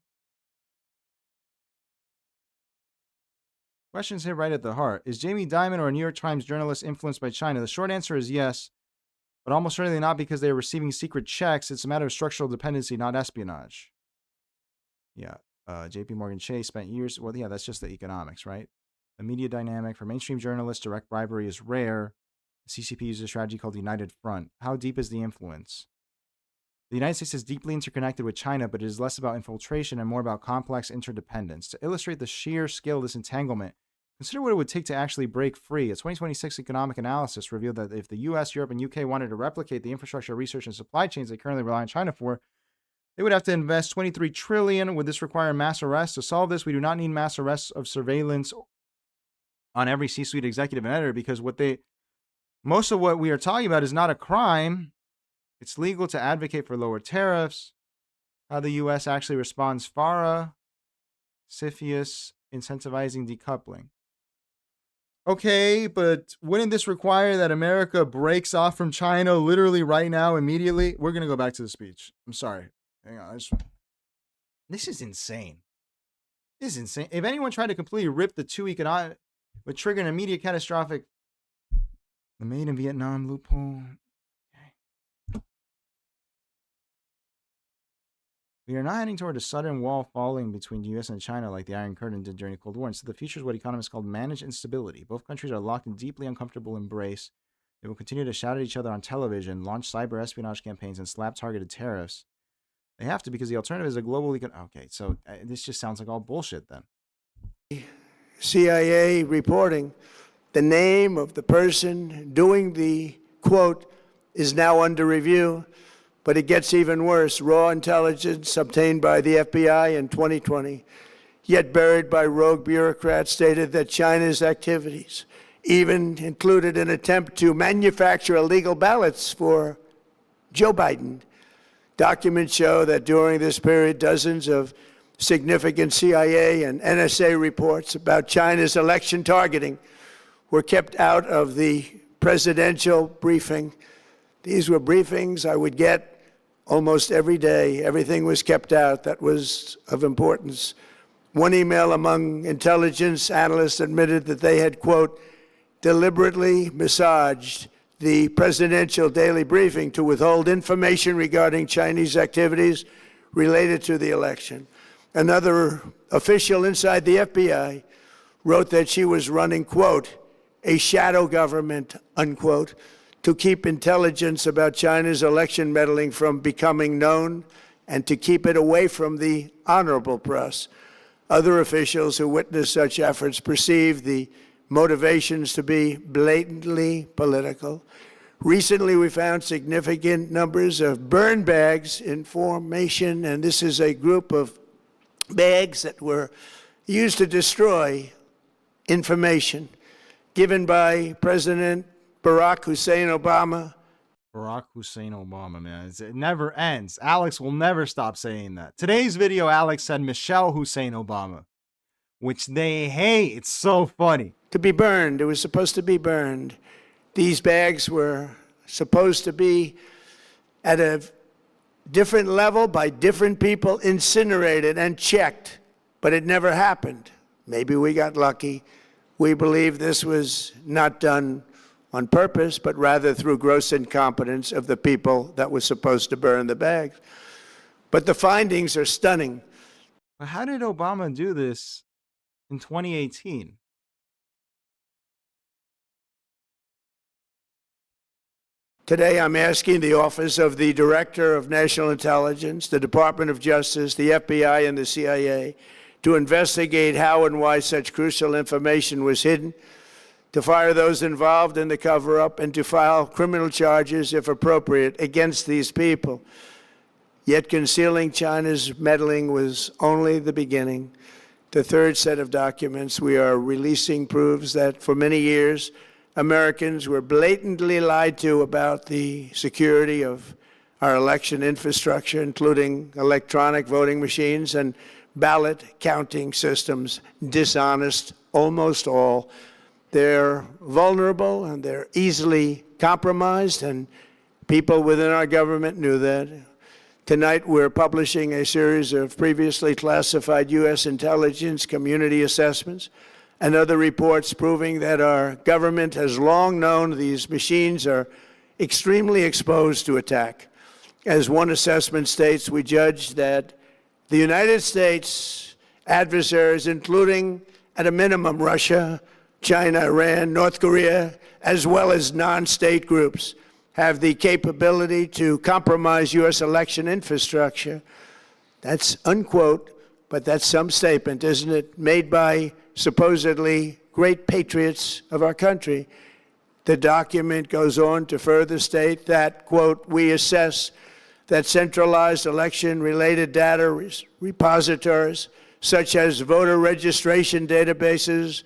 Questions hit right at the heart. Is Jamie Dimon or a New York Times journalist influenced by China? The short answer is yes, but almost certainly not because they are receiving secret checks. It's a matter of structural dependency, not espionage. Yeah. JP Morgan Chase spent years. Well, yeah, that's just the economics, right? The media dynamic for mainstream journalists, direct bribery is rare. The CCP uses a strategy called the United Front. How deep is the influence? The United States is deeply interconnected with China, but it is less about infiltration and more about complex interdependence. To illustrate the sheer scale of this entanglement, consider what it would take to actually break free. A 2026 economic analysis revealed that if the US, Europe, and UK wanted to replicate the infrastructure, research, and supply chains they currently rely on China for, they would have to invest $23 trillion. Would this require mass arrests? To solve this, we do not need mass arrests of surveillance on every C-suite executive and editor, because most of what we are talking about is not a crime. It's legal to advocate for lower tariffs. How the U.S. actually responds, FARA, CFIUS, incentivizing decoupling. Okay, but wouldn't this require that America breaks off from China literally right now, immediately? We're going to go back to the speech. I'm sorry. Hang on. This is insane. This is insane. If anyone tried to completely rip the two economic, would trigger an immediate catastrophic, the Made in Vietnam loophole. We are not heading toward a sudden wall falling between the U.S. and China like the Iron Curtain did during the Cold War. Instead, the future is what economists call managed instability. Both countries are locked in deeply uncomfortable embrace. They will continue to shout at each other on television, launch cyber espionage campaigns, and slap targeted tariffs. They have to, because the alternative is a global Okay, so this just sounds like all bullshit then. CIA reporting, the name of the person doing the quote is now under review. But it gets even worse. Raw intelligence obtained by the FBI in 2020, yet buried by rogue bureaucrats, stated that China's activities even included an attempt to manufacture illegal ballots for Joe Biden. Documents show that during this period, dozens of significant CIA and NSA reports about China's election targeting were kept out of the presidential briefing. These were briefings I would get almost every day. Everything was kept out that was of importance. One email among intelligence analysts admitted that they had, quote, deliberately massaged the presidential daily briefing to withhold information regarding Chinese activities related to the election. Another official inside the FBI wrote that she was running, quote, a shadow government, unquote, to keep intelligence about China's election meddling from becoming known and to keep it away from the honorable press. Other officials who witnessed such efforts perceived the motivations to be blatantly political. Recently, we found significant numbers of burn bags in formation, and this is a group of bags that were used to destroy information given by President Barack Hussein Obama. Barack Hussein Obama, man. It never ends. Alex will never stop saying that. Today's video, Alex said Michelle Hussein Obama, which they hate. It's so funny. To be burned. It was supposed to be burned. These bags were supposed to be at a different level by different people, incinerated and checked, but it never happened. Maybe we got lucky. We believe this was not done on purpose, but rather through gross incompetence of the people that were supposed to burn the bags. But the findings are stunning. But how did Obama do this in 2018? Today, I'm asking the Office of the Director of National Intelligence, the Department of Justice, the FBI, and the CIA to investigate how and why such crucial information was hidden, to fire those involved in the cover-up, and to file criminal charges, if appropriate, against these people. Yet concealing China's meddling was only the beginning. The third set of documents we are releasing proves that for many years, Americans were blatantly lied to about the security of our election infrastructure, including electronic voting machines and ballot counting systems. Dishonest, almost all. They're vulnerable and they're easily compromised, and people within our government knew that. Tonight, we're publishing a series of previously classified U.S. intelligence community assessments and other reports proving that our government has long known these machines are extremely exposed to attack. As one assessment states, we judge that the United States adversaries, including at a minimum Russia, China, Iran, North Korea, as well as non-state groups, have the capability to compromise U.S. election infrastructure. That's unquote, but that's some statement, isn't it, made by supposedly great patriots of our country. The document goes on to further state that, quote, we assess that centralized election-related data repositories, such as voter registration databases,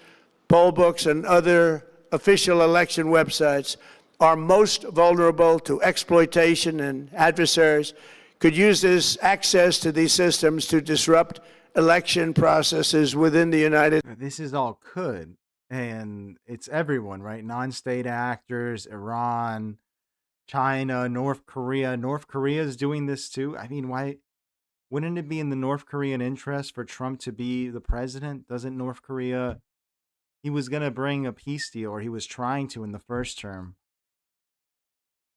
poll books, and other official election websites, are most vulnerable to exploitation, and adversaries could use this access to these systems to disrupt election processes within the United States. This is all could, and it's everyone, right? Non-state actors, Iran, China, North Korea. North Korea is doing this too. I mean, why wouldn't it be in the North Korean interest for Trump to be the president? Doesn't North Korea, he was going to bring a peace deal, or he was trying to in the first term.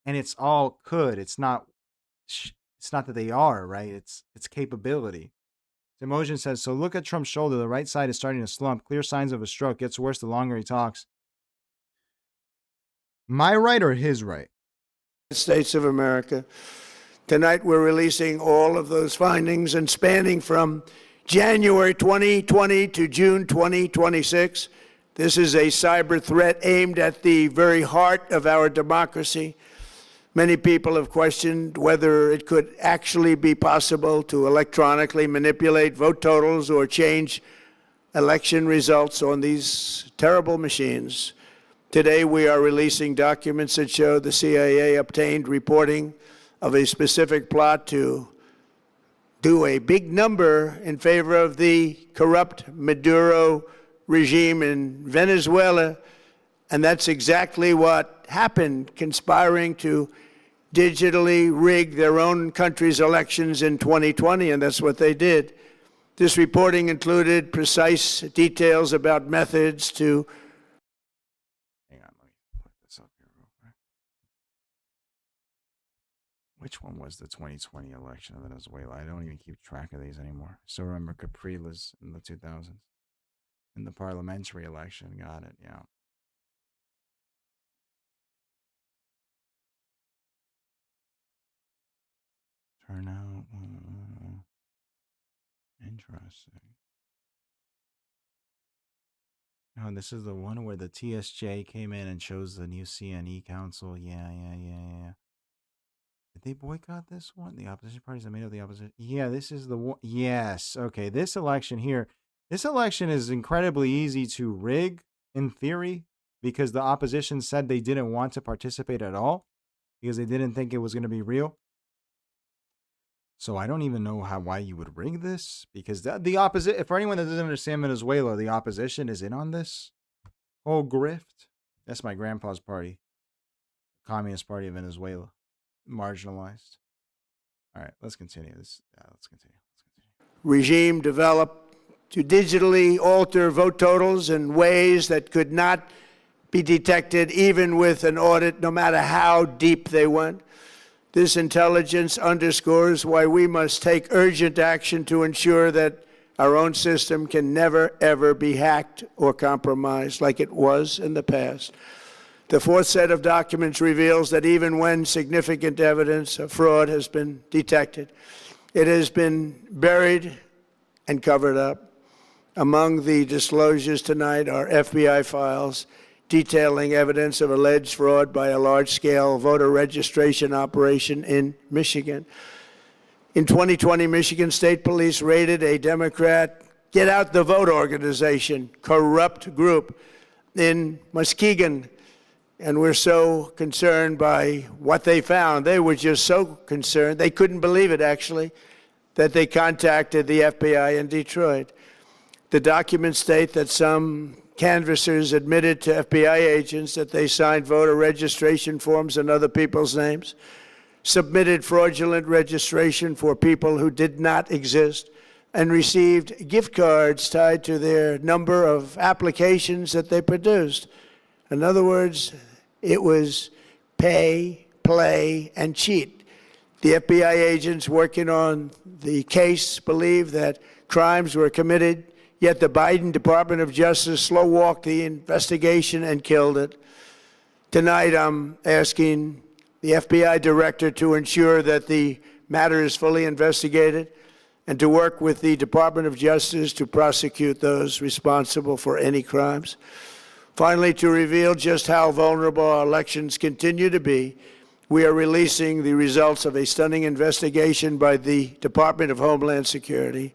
And it's all could. It's not that they are, right? It's capability. Emotion says, so look at Trump's shoulder. The right side is starting to slump. Clear signs of a stroke. Gets worse the longer he talks. My right or his right? States of America. Tonight we're releasing all of those findings, and spanning from January 2020 to June 2026. This is a cyber threat aimed at the very heart of our democracy. Many people have questioned whether it could actually be possible to electronically manipulate vote totals or change election results on these terrible machines. Today, we are releasing documents that show the CIA obtained reporting of a specific plot to do a big number in favor of the corrupt Maduro regime in Venezuela. And that's exactly what happened, conspiring to digitally rig their own country's elections in 2020, and that's what they did. This reporting included precise details about methods to... Hang on, let me put this up here real quick. Which one was the 2020 election of Venezuela? I don't even keep track of these anymore. Still remember Capriles in the 2000s. In the parliamentary election, got it, yeah. Turnout. Interesting. Oh, this is the one where the TSJ came in and chose the new CNE council. Yeah. Did they boycott this one? The opposition parties that made up the opposition. Yeah, this is the one. Yes. Okay, this election here. This election is incredibly easy to rig in theory, because the opposition said they didn't want to participate at all because they didn't think it was going to be real. So I don't even know why you would rig this, because the opposite, for anyone that doesn't understand Venezuela, the opposition is in on this whole grift. That's my grandpa's party, Communist Party of Venezuela, marginalized. All right, let's continue this. Let's continue. Regime developed to digitally alter vote totals in ways that could not be detected even with an audit, no matter how deep they went. This intelligence underscores why we must take urgent action to ensure that our own system can never, ever be hacked or compromised like it was in the past. The fourth set of documents reveals that even when significant evidence of fraud has been detected, it has been buried and covered up. Among the disclosures tonight are FBI files detailing evidence of alleged fraud by a large-scale voter registration operation in Michigan. In 2020, Michigan State Police raided a Democrat Get Out the Vote organization, corrupt group in Muskegon. And we're so concerned by what they found. They were just so concerned, they couldn't believe it, actually, that they contacted the FBI in Detroit. The documents state that some canvassers admitted to FBI agents that they signed voter registration forms in other people's names, submitted fraudulent registration for people who did not exist, and received gift cards tied to their number of applications that they produced. In other words, it was pay, play, and cheat. The FBI agents working on the case believe that crimes were committed, yet the Biden Department of Justice slow-walked the investigation and killed it. Tonight, I'm asking the FBI director to ensure that the matter is fully investigated and to work with the Department of Justice to prosecute those responsible for any crimes. Finally, to reveal just how vulnerable our elections continue to be, we are releasing the results of a stunning investigation by the Department of Homeland Security.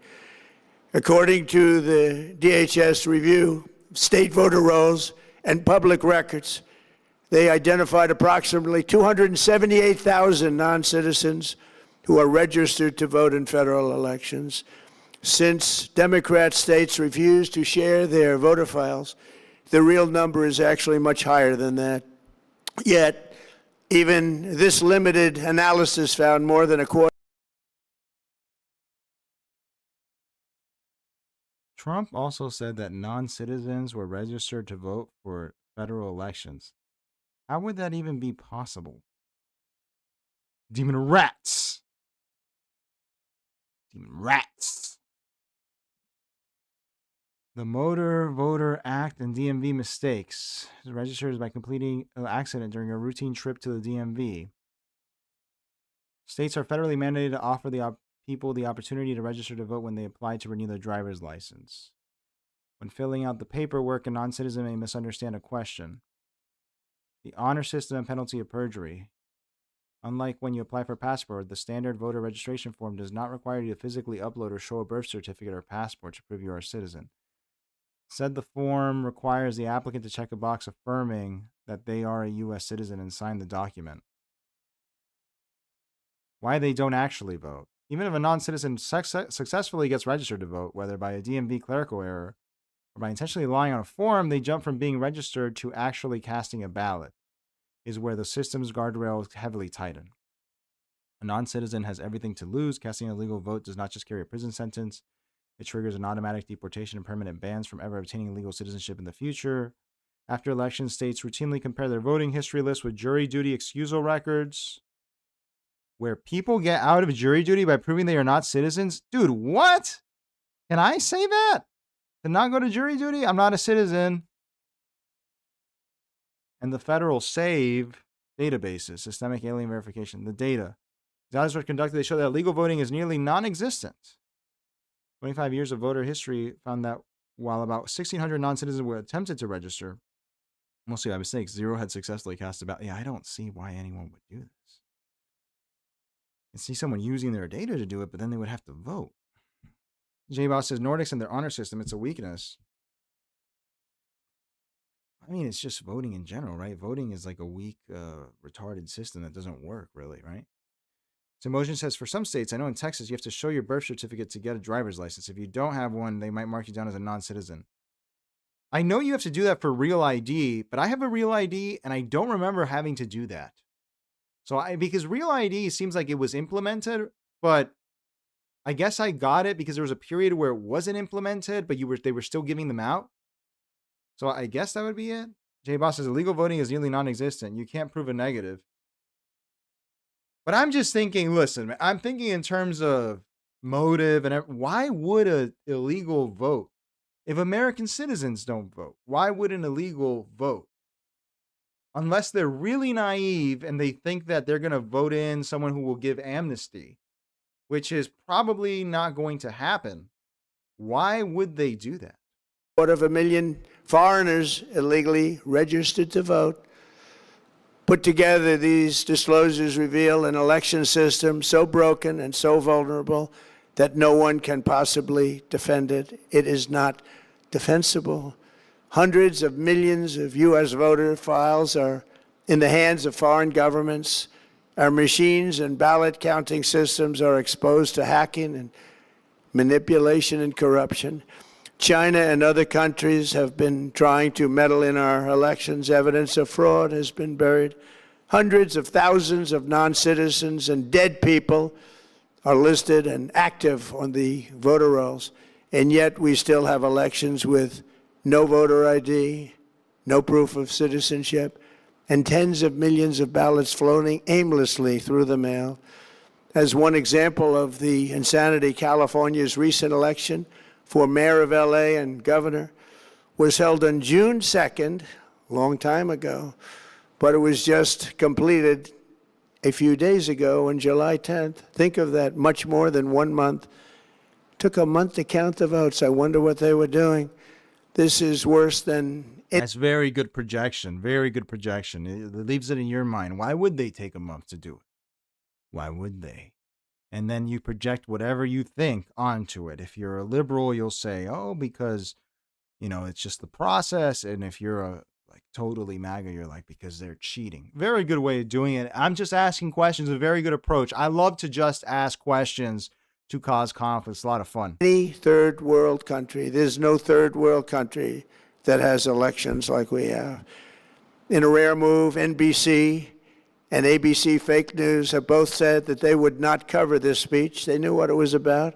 According to the DHS review of state voter rolls and public records, they identified approximately 278,000 non-citizens who are registered to vote in federal elections. Since Democrat states refuse to share their voter files, the real number is actually much higher than that. Yet, even this limited analysis found more than a quarter. Trump also said that non-citizens were registered to vote for federal elections. How would that even be possible? Demon rats. Demon rats. The Motor Voter Act and DMV mistakes. Registered by completing an accident during a routine trip to the DMV. States are federally mandated to offer the people the opportunity to register to vote when they apply to renew their driver's license. When filling out the paperwork, a non-citizen may misunderstand a question. The honor system and penalty of perjury. Unlike when you apply for a passport, the standard voter registration form does not require you to physically upload or show a birth certificate or passport to prove you are a citizen. Said the form requires the applicant to check a box affirming that they are a U.S. citizen and sign the document. Why they don't actually vote. Even if a non-citizen successfully gets registered to vote, whether by a DMV clerical error or by intentionally lying on a form, they jump from being registered to actually casting a ballot, is where the system's guardrails heavily tighten. A non-citizen has everything to lose. Casting a legal vote does not just carry a prison sentence. It triggers an automatic deportation and permanent bans from ever obtaining legal citizenship in the future. After elections, states routinely compare their voting history lists with jury duty excusal records, where people get out of jury duty by proving they are not citizens. Dude, what? Can I say that? To not go to jury duty? I'm not a citizen. And the federal SAVE databases, systemic alien verification, the data. The audits were conducted. They show that legal voting is nearly non-existent. 25 years of voter history found that while about 1,600 non-citizens were attempted to register, mostly by mistake, 0 had successfully cast a ballot. Yeah, I don't see why anyone would do this. I see someone using their data to do it, but then they would have to vote. J-Boss says, Nordics and their honor system, it's a weakness. I mean, it's just voting in general, right? Voting is like a weak, retarded system that doesn't work, really, right? So Motion says, for some states, I know in Texas, you have to show your birth certificate to get a driver's license. If you don't have one, they might mark you down as a non-citizen. I know you have to do that for Real ID, but I have a Real ID, and I don't remember having to do that. So because Real ID seems like it was implemented, but I guess I got it because there was a period where it wasn't implemented, but they were still giving them out. So I guess that would be it. J-Boss says, illegal voting is nearly non-existent. You can't prove a negative. But I'm just thinking, listen, I'm thinking in terms of motive and why would an illegal vote? If American citizens don't vote, why would an illegal vote? Unless they're really naive and they think that they're going to vote in someone who will give amnesty, which is probably not going to happen. Why would they do that? 250,000 foreigners illegally registered to vote. Put together, these disclosures reveal an election system so broken and so vulnerable that no one can possibly defend it. It is not defensible. Hundreds of millions of U.S. voter files are in the hands of foreign governments. Our machines and ballot counting systems are exposed to hacking and manipulation and corruption. China and other countries have been trying to meddle in our elections. Evidence of fraud has been buried. Hundreds of thousands of non-citizens and dead people are listed and active on the voter rolls, and yet we still have elections with no voter ID, no proof of citizenship, and tens of millions of ballots floating aimlessly through the mail. As one example of the insanity, California's recent election for mayor of LA and governor was held on June 2nd, a long time ago, but it was just completed a few days ago on July 10th. Think of that, much more than 1 month. Took a month to count the votes. I wonder what they were doing. This is worse than... That's very good projection. Very good projection. It leaves it in your mind. Why would they take a month to do it? Why would they? And then you project whatever you think onto it. If you're a liberal, you'll say, oh, because, you know, it's just the process. And if you're a totally MAGA, you're like, because they're cheating. Very good way of doing it. I'm just asking questions, a very good approach. I love to just ask questions to cause conflict. It's a lot of fun. Any third world country, there's no third world country that has elections like we have. In a rare move, NBC and ABC Fake News have both said that they would not cover this speech. They knew what it was about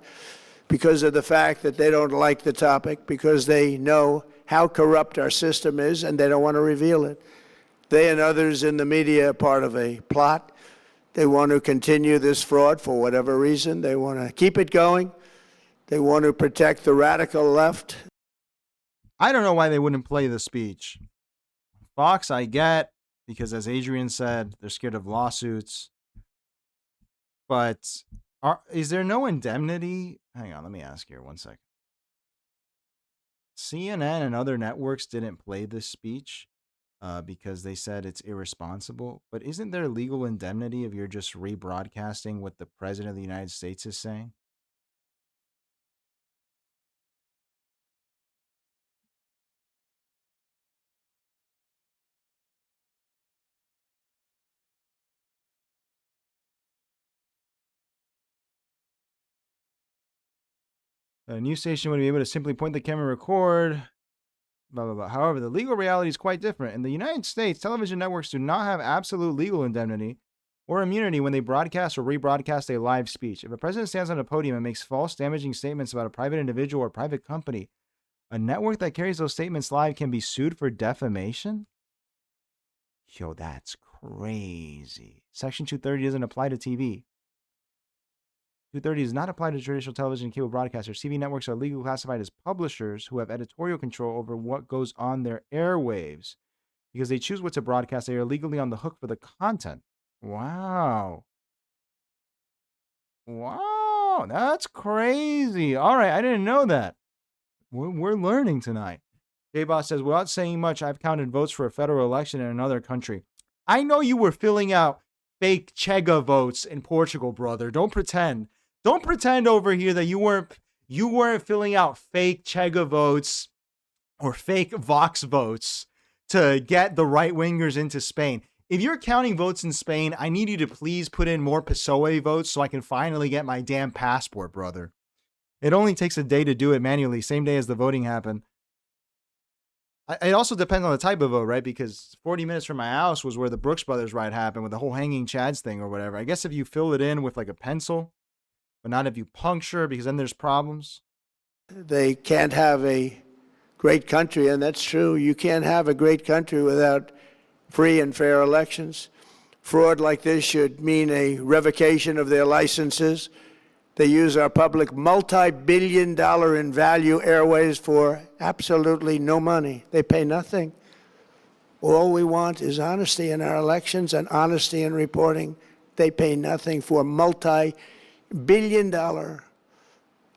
because of the fact that they don't like the topic, because they know how corrupt our system is and they don't want to reveal it. They and others in the media are part of a plot. They want to continue this fraud for whatever reason. They want to keep it going. They want to protect the radical left. I don't know why they wouldn't play the speech. Fox, I get, because as Adrian said, they're scared of lawsuits. But is there no indemnity? Hang on, let me ask here 1 second. CNN and other networks didn't play this speech because they said it's irresponsible. But isn't there legal indemnity if you're just rebroadcasting what the President of the United States is saying? A news station would be able to simply point the camera and record, blah, blah, blah. However, the legal reality is quite different. In the United States, television networks do not have absolute legal indemnity or immunity when they broadcast or rebroadcast a live speech. If a president stands on a podium and makes false, damaging statements about a private individual or private company, a network that carries those statements live can be sued for defamation? Yo, that's crazy. Section 230 doesn't apply to TV. 230 does not apply to traditional television and cable broadcasters. TV networks are legally classified as publishers who have editorial control over what goes on their airwaves. Because they choose what to broadcast, they are legally on the hook for the content. Wow. Wow, that's crazy. All right, I didn't know that. We're learning tonight. J-Boss says, without saying much, I've counted votes for a federal election in another country. I know you were filling out fake Chega votes in Portugal, brother. Don't pretend. Don't pretend over here that you weren't filling out fake Chega votes or fake Vox votes to get the right-wingers into Spain. If you're counting votes in Spain, I need you to please put in more PSOE votes so I can finally get my damn passport, brother. It only takes a day to do it manually, same day as the voting happened. It also depends on the type of vote, right? Because 40 minutes from my house was where the Brooks Brothers riot happened with the whole hanging chads thing or whatever. I guess if you fill it in with like a pencil, but not if you puncture, because then there's problems. They can't have a great country, and that's true. You can't have a great country without free and fair elections. Fraud like this should mean a revocation of their licenses. They use our public multi-billion-dollar in value airways for absolutely no money. They pay nothing. All we want is honesty in our elections and honesty in reporting. They pay nothing for multi-billion-dollar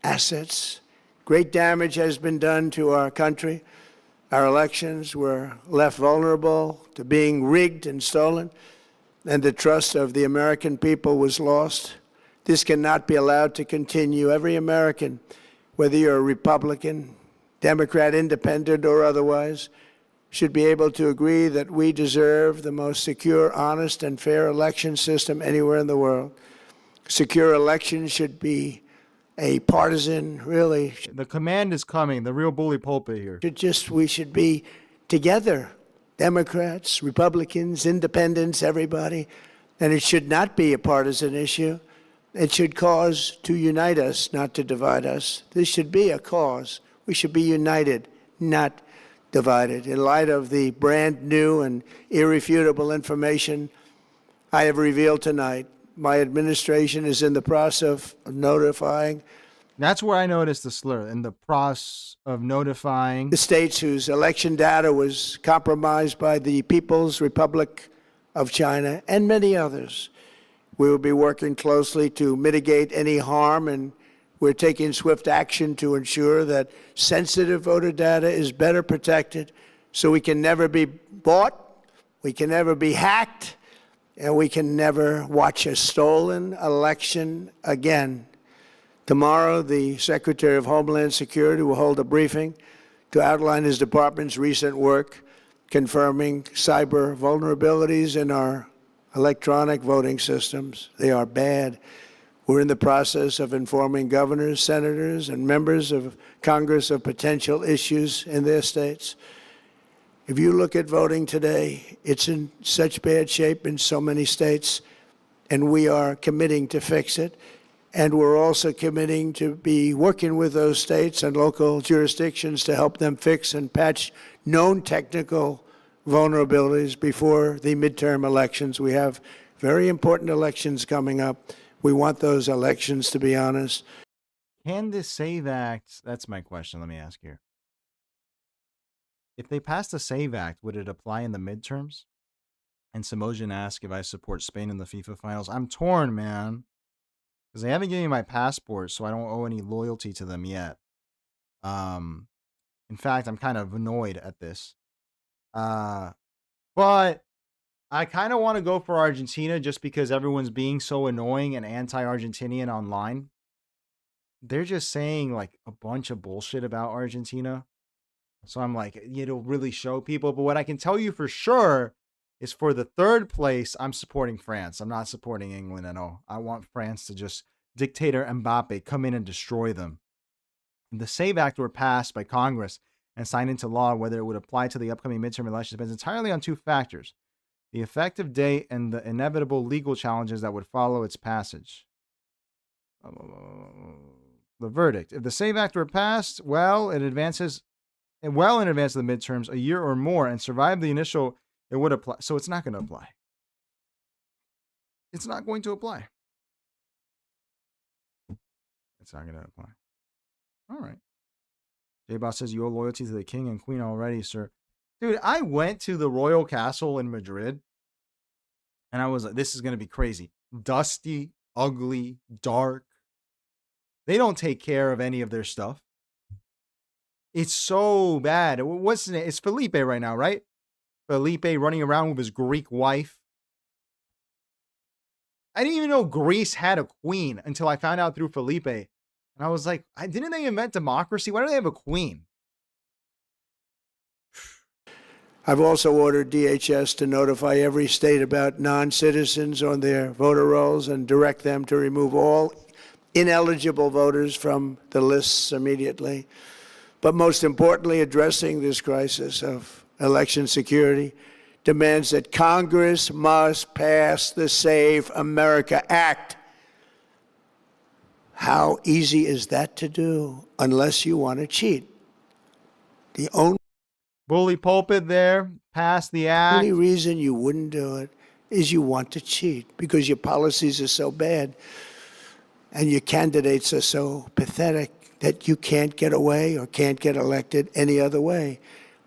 assets. Great damage has been done to our country. Our elections were left vulnerable to being rigged and stolen, and the trust of the American people was lost. This cannot be allowed to continue. Every American, whether you're a Republican, Democrat, Independent, or otherwise, should be able to agree that we deserve the most secure, honest, and fair election system anywhere in the world. Secure elections should be a partisan, really. The command is coming, the real bully pulpit here. We should be together, Democrats, Republicans, Independents, everybody, and it should not be a partisan issue. It should cause to unite us, not to divide us. This should be a cause. We should be united, not divided. In light of the brand new and irrefutable information I have revealed tonight, my administration is in the process of notifying. That's where I noticed the slur, in the process of notifying the states whose election data was compromised by the People's Republic of China and many others. We will be working closely to mitigate any harm, and we're taking swift action to ensure that sensitive voter data is better protected so we can never be bought, we can never be hacked, and we can never watch a stolen election again. Tomorrow, the Secretary of Homeland Security will hold a briefing to outline his department's recent work confirming cyber vulnerabilities in our electronic voting systems. They are bad. We're in the process of informing governors, senators, and members of Congress of potential issues in their states. If you look at voting today, it's in such bad shape in so many states, and we are committing to fix it. And we're also committing to be working with those states and local jurisdictions to help them fix and patch known technical vulnerabilities before the midterm elections. We have very important elections coming up. We want those elections to be honest. Can this SAVE Act, that's my question, let me ask here. If they passed the SAVE Act, would it apply in the midterms? And Simosian asked if I support Spain in the FIFA finals. I'm torn, man. Because they haven't given me my passport, so I don't owe any loyalty to them yet. In fact, I'm kind of annoyed at this. But I kind of want to go for Argentina just because everyone's being so annoying and anti-Argentinian online. They're just saying like a bunch of bullshit about Argentina. So I'm like, it'll really show people. But what I can tell you for sure is for the third place, I'm supporting France. I'm not supporting England at all. I want France to just dictator Mbappe come in and destroy them. The SAVE Act were passed by Congress and signed into law. Whether it would apply to the upcoming midterm elections depends entirely on two factors: the effective date and the inevitable legal challenges that would follow its passage. The verdict: if the SAVE Act were passed, well in advance of the midterms, a year or more, and survived the initial, it would apply. So it's not going to apply. It's not going to apply. It's not going to apply. All right. J-Boss says you owe loyalty to the king and queen already, sir. Dude, I went to the royal castle in Madrid, and I was like, this is going to be crazy. Dusty, ugly, dark. They don't take care of any of their stuff. It's so bad. What's his name? It's Felipe right now, right? Felipe running around with his Greek wife. I didn't even know Greece had a queen until I found out through Felipe. And I was like, didn't they invent democracy? Why do they have a queen? I've also ordered DHS to notify every state about non-citizens on their voter rolls and direct them to remove all ineligible voters from the lists immediately. But most importantly, addressing this crisis of election security demands that Congress must pass the Save America Act. How easy is that to do unless you want to cheat? The only bully pulpit there, pass the act. only reason you wouldn't do it is you want to cheat because your policies are so bad and your candidates are so pathetic that you can't get away or can't get elected any other way.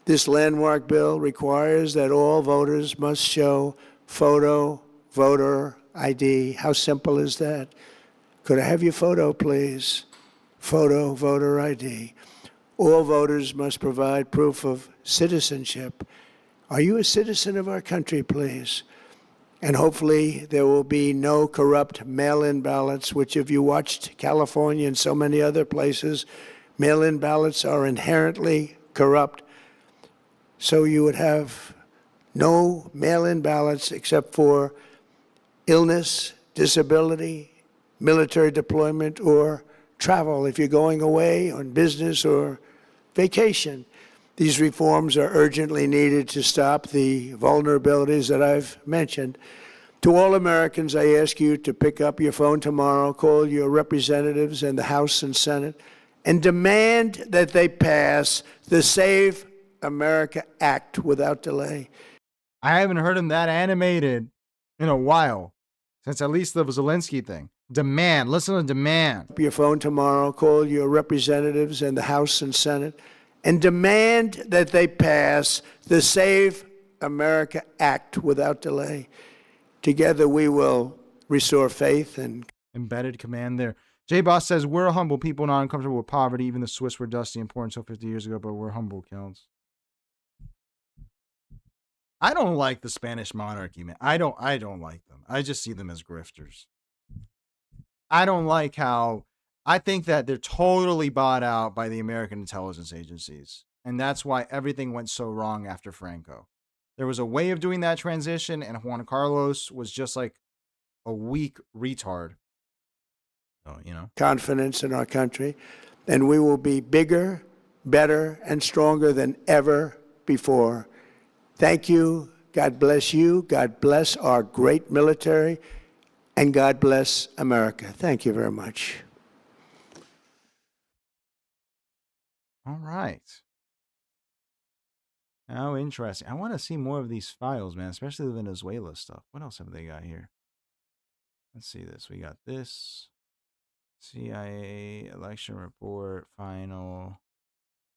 This landmark bill requires that all voters must show photo voter ID. How simple is that? Could I have your photo, please? Photo voter ID. All voters must provide proof of citizenship. Are you a citizen of our country, please? And hopefully there will be no corrupt mail-in ballots, which if you watched California and so many other places, mail-in ballots are inherently corrupt. So you would have no mail-in ballots except for illness, disability, military deployment, or travel if you're going away on business or vacation. These reforms are urgently needed to stop the vulnerabilities that I've mentioned. To all Americans, I ask you to pick up your phone tomorrow, call your representatives in the House and Senate, and demand that they pass the Save America Act without delay. I haven't heard him that animated in a while, since at least the Zelensky thing. Demand. Listen to demand. Pick up your phone tomorrow, call your representatives in the House and Senate, and demand that they pass the Save America Act without delay. Together we will restore faith and embedded command there. J Boss says, we're a humble people, not uncomfortable with poverty. Even the Swiss were dusty and poor until 50 years ago, but we're humble, Kells. I don't like the Spanish monarchy, man. I don't like them. I just see them as grifters. I don't like how I think that they're totally bought out by the American intelligence agencies. And that's why everything went so wrong after Franco. There was a way of doing that transition, and Juan Carlos was just like a weak retard. So, you know. confidence in our country, and we will be bigger, better, and stronger than ever before. Thank you. God bless you. God bless our great military, and God bless America. Thank you very much. All right. How interesting. I want to see more of these files, man, especially the Venezuela stuff. What else have they got here? Let's see this. We got this. CIA election report, final,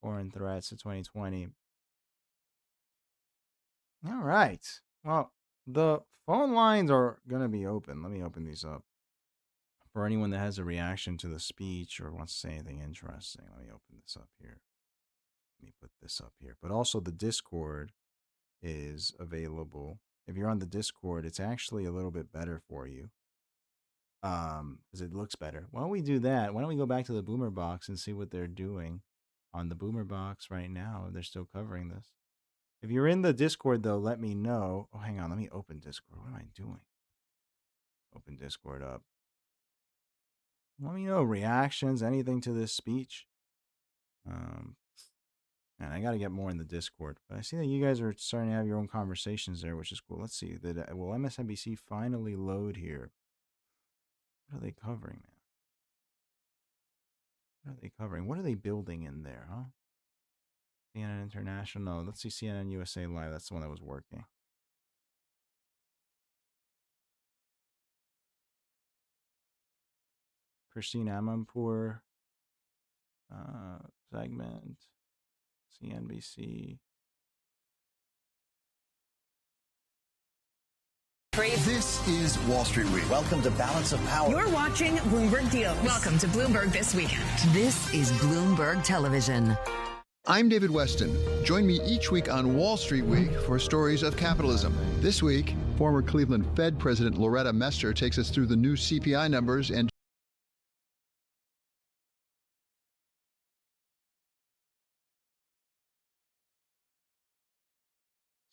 foreign threats of 2020. All right. Well, the phone lines are going to be open. Let me open these up. For anyone that has a reaction to the speech or wants to say anything interesting, let me open this up here. Let me put this up here. But also the Discord is available. If you're on the Discord, it's actually a little bit better for you. Because it looks better. Why don't we do that? Why don't we go back to the Boomer Box and see what they're doing on the Boomer Box right now, if they're still covering this. If you're in the Discord, though, let me know. Oh, hang on. Let me open Discord. What am I doing? Open Discord up. Let me know reactions, anything to this speech. And I got to get more in the Discord. But I see that you guys are starting to have your own conversations there, which is cool. Let's see. Will MSNBC finally load here? What are they covering, man? What are they covering? What are they building in there, huh? CNN International. No, let's see CNN USA Live. That's the one that was working. Christine Amanpour segment. CNBC. This is Wall Street Week. Welcome to Balance of Power. You're watching Bloomberg Deals. Welcome to Bloomberg This Weekend. This is Bloomberg Television. I'm David Weston. Join me each week on Wall Street Week for stories of capitalism. This week, former Cleveland Fed President Loretta Mester takes us through the new CPI numbers and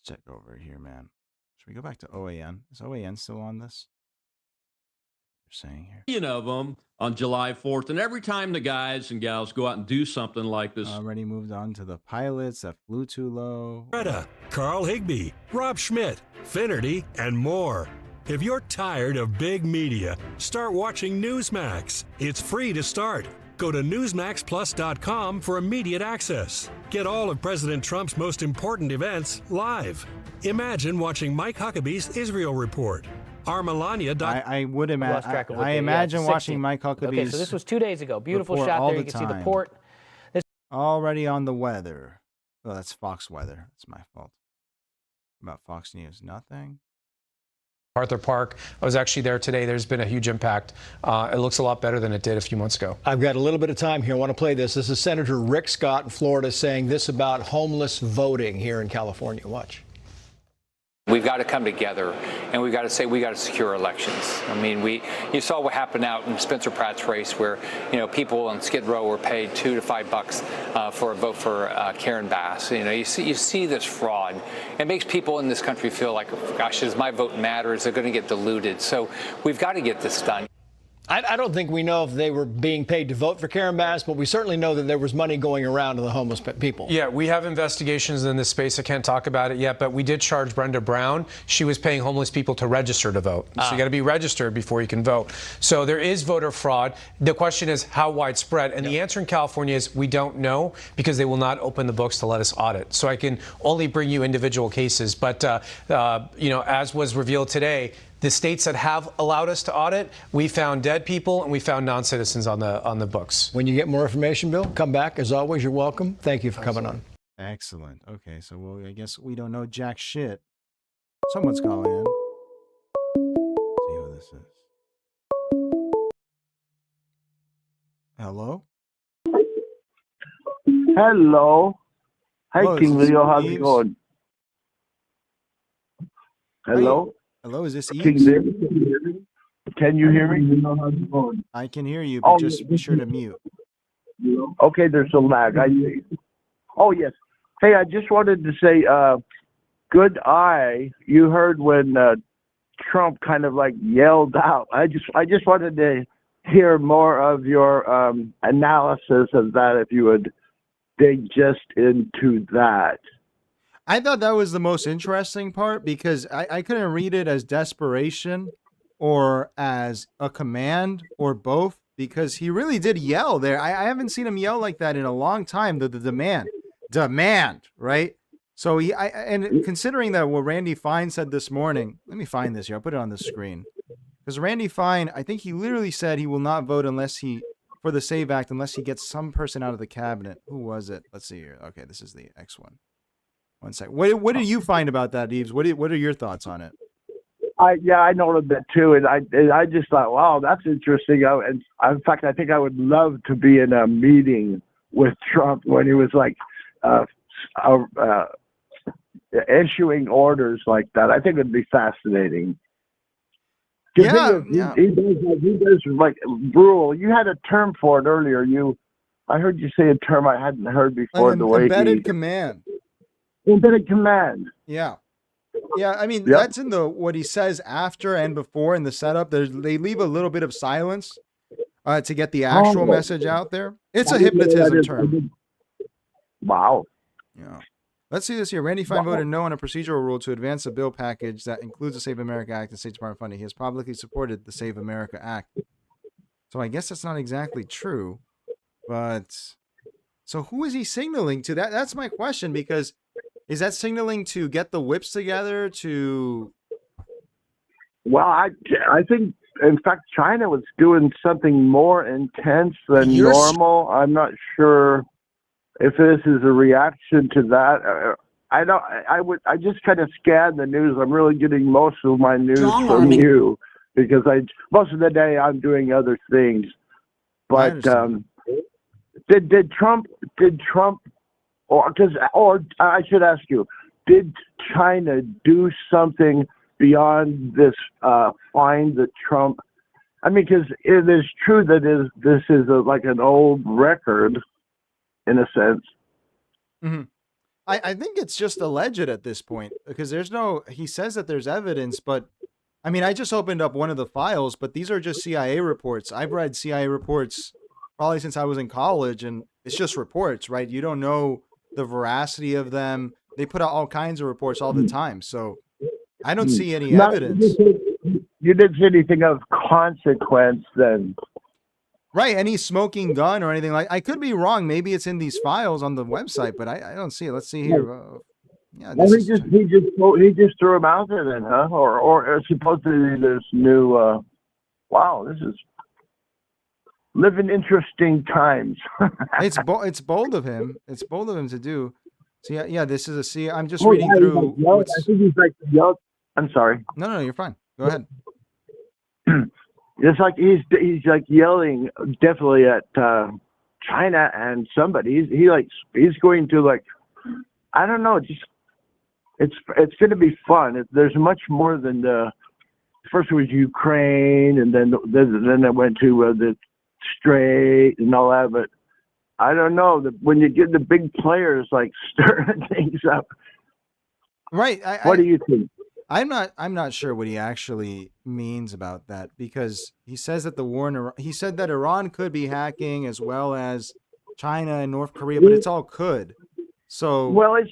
check over here, man. Should we go back to OAN? Is OAN still on this? They're saying here. Of them on July 4th. And every time the guys and gals go out and do something like this. Already moved on to the pilots that flew too low. Greta, Carl Higbie, Rob Schmidt, Finnerty, and more. If you're tired of big media, start watching Newsmax. It's free to start. Go to NewsmaxPlus.com for immediate access. Get all of President Trump's most important events live. Imagine watching Mike Huckabee's Israel Report. Our Melania. I would imagine. I imagine watching Mike Huckabee's. Okay, so this was 2 days ago. Beautiful shot there. You can see the port. Already on the weather. Oh, that's Fox weather. That's my fault. About Fox News, nothing. Arthur Park. I was actually there today. There's been a huge impact. It looks a lot better than it did a few months ago. I've got a little bit of time here. I want to play this. This is Senator Rick Scott in Florida saying this about homeless voting here in California. Watch. We've got to come together, and we've got to say we got to secure elections. I mean, you saw what happened out in Spencer Pratt's race, where people on Skid Row were paid $2 to $5 for a vote for Karen Bass. You see this fraud. It makes people in this country feel like, gosh, does my vote matter? Is it going to get diluted? So we've got to get this done. I don't think we know if they were being paid to vote for Karen Bass, but we certainly know that there was money going around to the homeless people. Yeah, we have investigations in this space. I can't talk about it yet, but we did charge Brenda Brown. She was paying homeless people to register to vote. So you got to be registered before you can vote. So there is voter fraud. The question is how widespread. And the answer in California is we don't know because they will not open the books to let us audit. So I can only bring you individual cases. But, as was revealed today, the states that have allowed us to audit, we found dead people and we found non-citizens on the books. When you get more information, Bill, come back. As always, you're welcome. Thank you for coming on. Excellent. Okay, so I guess we don't know jack shit. Someone's calling in. Let's see who this is. Hello? Hello. Hi, Hello, King is this Leo. How's Eves? it going? Hello? Hello, is this King Eves? Leo, can you hear me? How's it going? I can hear you, but just be sure to mute. Okay, there's some lag. I see. Oh, yes. Hey, I just wanted to say, good eye. You heard when Trump kind of like yelled out. I just wanted to hear more of your analysis of that, if you would dig just into that. I thought that was the most interesting part because I couldn't read it as desperation or as a command or both because he really did yell there. I haven't seen him yell like that in a long time. The demand, right? So and considering that what Randy Fine said this morning, let me find this here. I'll put it on the screen because Randy Fine, I think he literally said he will not vote for the SAVE Act unless he gets some person out of the cabinet. Who was it? Let's see here. Okay, this is the X one. One second. What do you find about that, Eves? What are your thoughts on it? I know a bit too, and I just thought, wow, that's interesting. In fact, I think I would love to be in a meeting with Trump when he was like issuing orders like that. I think it'd be fascinating. He does like rule. You had a term for it earlier. I heard you say a term I hadn't heard before. Embedded command. Embedded command. Yeah. I mean, that's in what he says after and before in the setup. They leave a little bit of silence to get the actual message out there. It's a hypnotism term. Wow. Yeah. Let's see this here. Randy Fine voted no on a procedural rule to advance a bill package that includes the Save America Act and State Department funding. He has publicly supported the Save America Act. So I guess that's not exactly true. But so who is he signaling to? That's my question, because is that signaling to get the whips together to? Well, I think, in fact, China was doing something more intense than normal. I'm not sure if this is a reaction to that. I just kind of scan the news. I'm really getting most of my news from you because most of the day I'm doing other things. But did Trump? Or I should ask you, did China do something beyond this fine that Trump? I mean, because it is true that this is like an old record, in a sense. Mm-hmm. I think it's just alleged at this point because he says that there's evidence, but I mean, I just opened up one of the files, but these are just CIA reports. I've read CIA reports probably since I was in college, and it's just reports, right? You don't know the veracity of them. They put out all kinds of reports all the time. So I don't see any evidence. You didn't see anything of consequence then. Right. Any smoking gun or anything I could be wrong. Maybe it's in these files on the website, but I don't see it. Let's see here. Well, he just threw him out there then, huh? Or supposedly this new, wow, this is living interesting times. It's bold of him. It's bold of him to do. So yeah, this is I'm just reading through. I think he's like yelled. I'm sorry. No, you're fine. Go ahead. It's like he's like yelling definitely at China and somebody. He's going to like, I don't know. Just it's going to be fun. There's much more than first it was Ukraine, and then it went to the Strait and all that. But I don't know when you get the big players like stirring things up. Right. What do you think? I'm not sure what he actually means about that, because he says that the war in Iran, he said that Iran could be hacking as well as China and North Korea, but it's all could. So well, I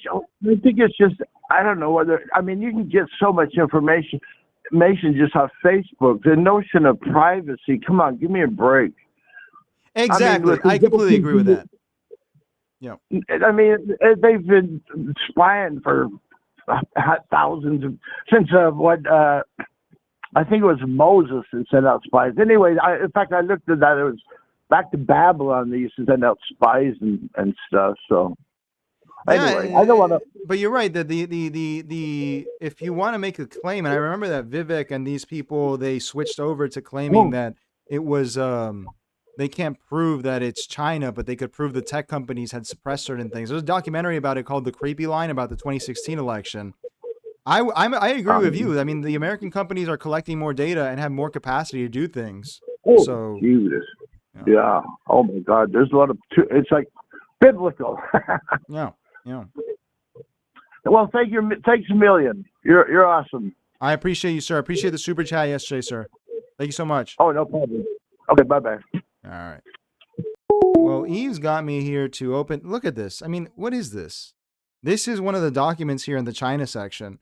think it's just, I don't know whether, I mean, you can get so much information just off Facebook. The notion of privacy, come on, give me a break. Exactly. I completely agree with that. Yeah. I mean, they've been spying for thousands of, since I think it was Moses that sent out spies. Anyway, in fact, I looked at that. It was back to Babylon. They used to send out spies and stuff. So anyway, I don't want to. But you're right that the if you want to make a claim, and I remember that Vivek and these people, they switched over to claiming that it was they can't prove that it's China, but they could prove the tech companies had suppressed certain things. There's a documentary about it called The Creepy Line about the 2016 election. I agree with you. I mean, the American companies are collecting more data and have more capacity to do things. So Jesus. Yeah. Oh my God. There's a lot of. It's like biblical. Yeah. Well, thanks a million. You're awesome. I appreciate you, sir. I appreciate the super chat yesterday, sir. Thank you so much. Oh, no problem. Okay, bye-bye. All right. Well, Eve's got me here to open. Look at this. I mean, what is this? This is one of the documents here in the China section.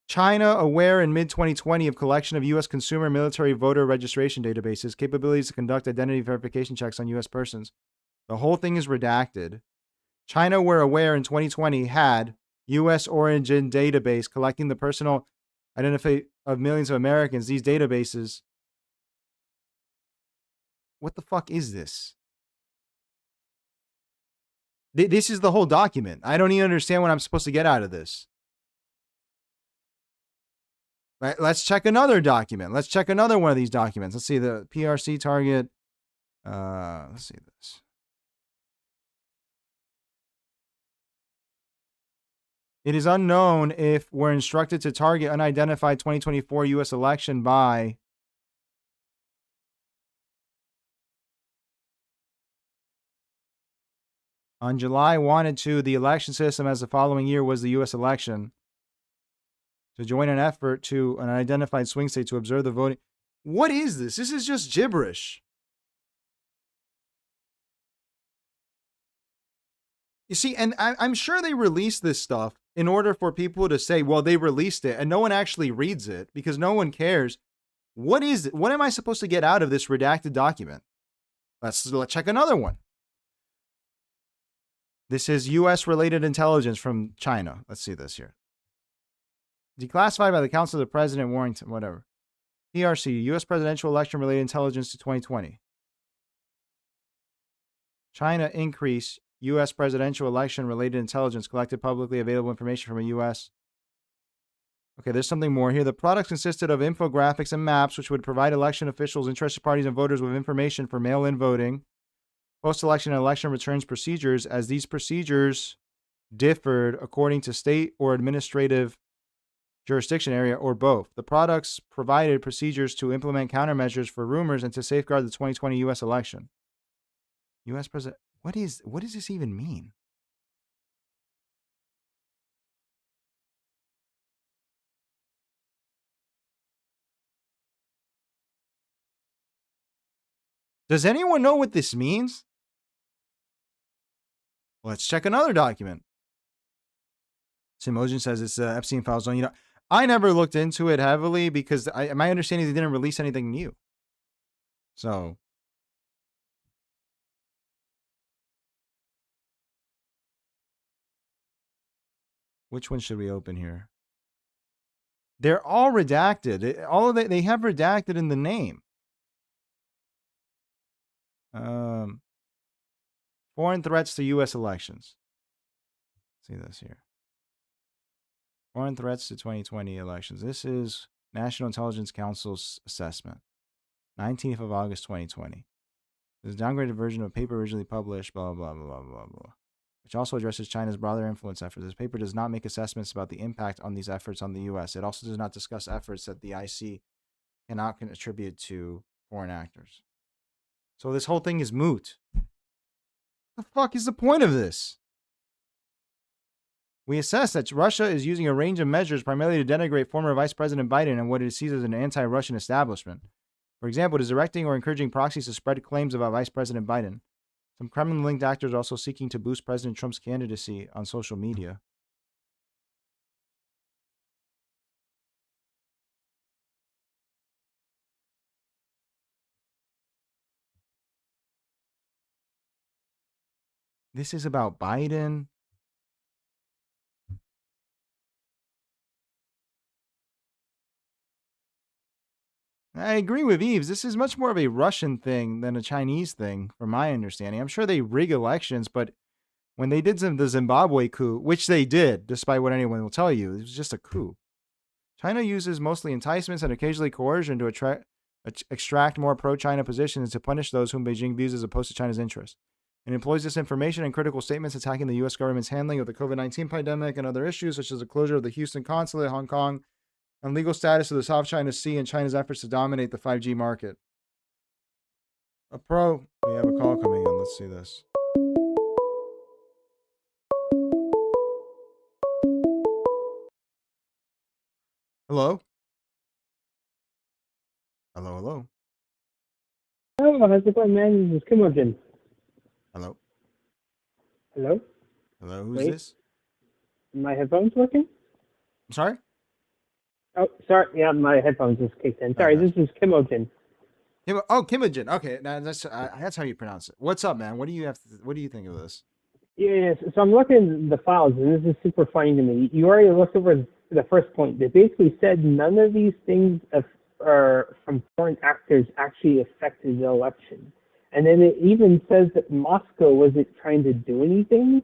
China aware in mid-2020 of collection of U.S. consumer military voter registration databases, capabilities to conduct identity verification checks on U.S. persons. The whole thing is redacted. China were aware in 2020 had U.S. origin database collecting the personal identity of millions of Americans. These databases. What the fuck is this? This is the whole document. I don't even understand what I'm supposed to get out of this. Right, let's check another document. Let's check another one of these documents. Let's see the PRC target. Let's see this. It is unknown if we're instructed to target unidentified 2024 U.S. election by on July 1 and 2, the election system as the following year was the U.S. election. To join an effort to an identified swing state to observe the voting. What is this? This is just gibberish. You see, and I'm sure they released this stuff in order for people to say, well, they released it, and no one actually reads it because no one cares. What is it? What am I supposed to get out of this redacted document? Let's check another one. This is U.S. related intelligence from China. Let's see this here. Declassified by the Council of the President, Warrington, whatever. PRC, U.S. presidential election related intelligence to 2020. China increase U.S. presidential election related intelligence collected publicly available information from a U.S. Okay, there's something more here. The products consisted of infographics and maps, which would provide election officials, interested parties, and voters with information for mail-in voting, post-election and election returns procedures, as these procedures differed according to state or administrative jurisdiction area or both. The products provided procedures to implement countermeasures for rumors and to safeguard the 2020 U.S. election. U.S. President, what does this even mean? Does anyone know what this means? Let's check another document. Simojin says it's Epstein file zone. You know, I never looked into it heavily because my understanding is they didn't release anything new. So, which one should we open here? They're all redacted. All of they have redacted in the name. Foreign threats to U.S. elections. See this here. Foreign threats to 2020 elections. This is National Intelligence Council's assessment. 19th of August, 2020. This is a downgraded version of a paper originally published, blah, blah, blah, blah, blah, blah, which also addresses China's broader influence efforts. This paper does not make assessments about the impact on these efforts on the U.S. It also does not discuss efforts that the IC cannot attribute to foreign actors. So this whole thing is moot. What the fuck is the point of this? We assess that Russia is using a range of measures primarily to denigrate former Vice President Biden and what it sees as an anti-Russian establishment. For example, it is directing or encouraging proxies to spread claims about Vice President Biden. Some Kremlin-linked actors are also seeking to boost President Trump's candidacy on social media. This is about Biden. I agree with Eves. This is much more of a Russian thing than a Chinese thing, from my understanding. I'm sure they rig elections, but when they did the Zimbabwe coup, which they did, despite what anyone will tell you, it was just a coup. China uses mostly enticements and occasionally coercion to extract more pro-China positions to punish those whom Beijing views as opposed to China's interests. It employs disinformation and critical statements attacking the U.S. government's handling of the COVID-19 pandemic and other issues, such as the closure of the Houston consulate, Hong Kong, and legal status of the South China Sea and China's efforts to dominate the 5G market. We have a call coming in. Let's see this. Hello? Hello? Oh, how's it going, man? This is Kim. Hello? Hello? Hello, who's this? My headphones working? I'm sorry? Oh, sorry. Yeah, my headphones just kicked in. Sorry, this is Kim. Kimogen. Okay, that's how you pronounce it. What's up, man? What do you think of this? Yes. So I'm looking at the files, and this is super funny to me. You already looked over the first point. They basically said none of these things from foreign actors actually affected the election. And then it even says that Moscow wasn't trying to do anything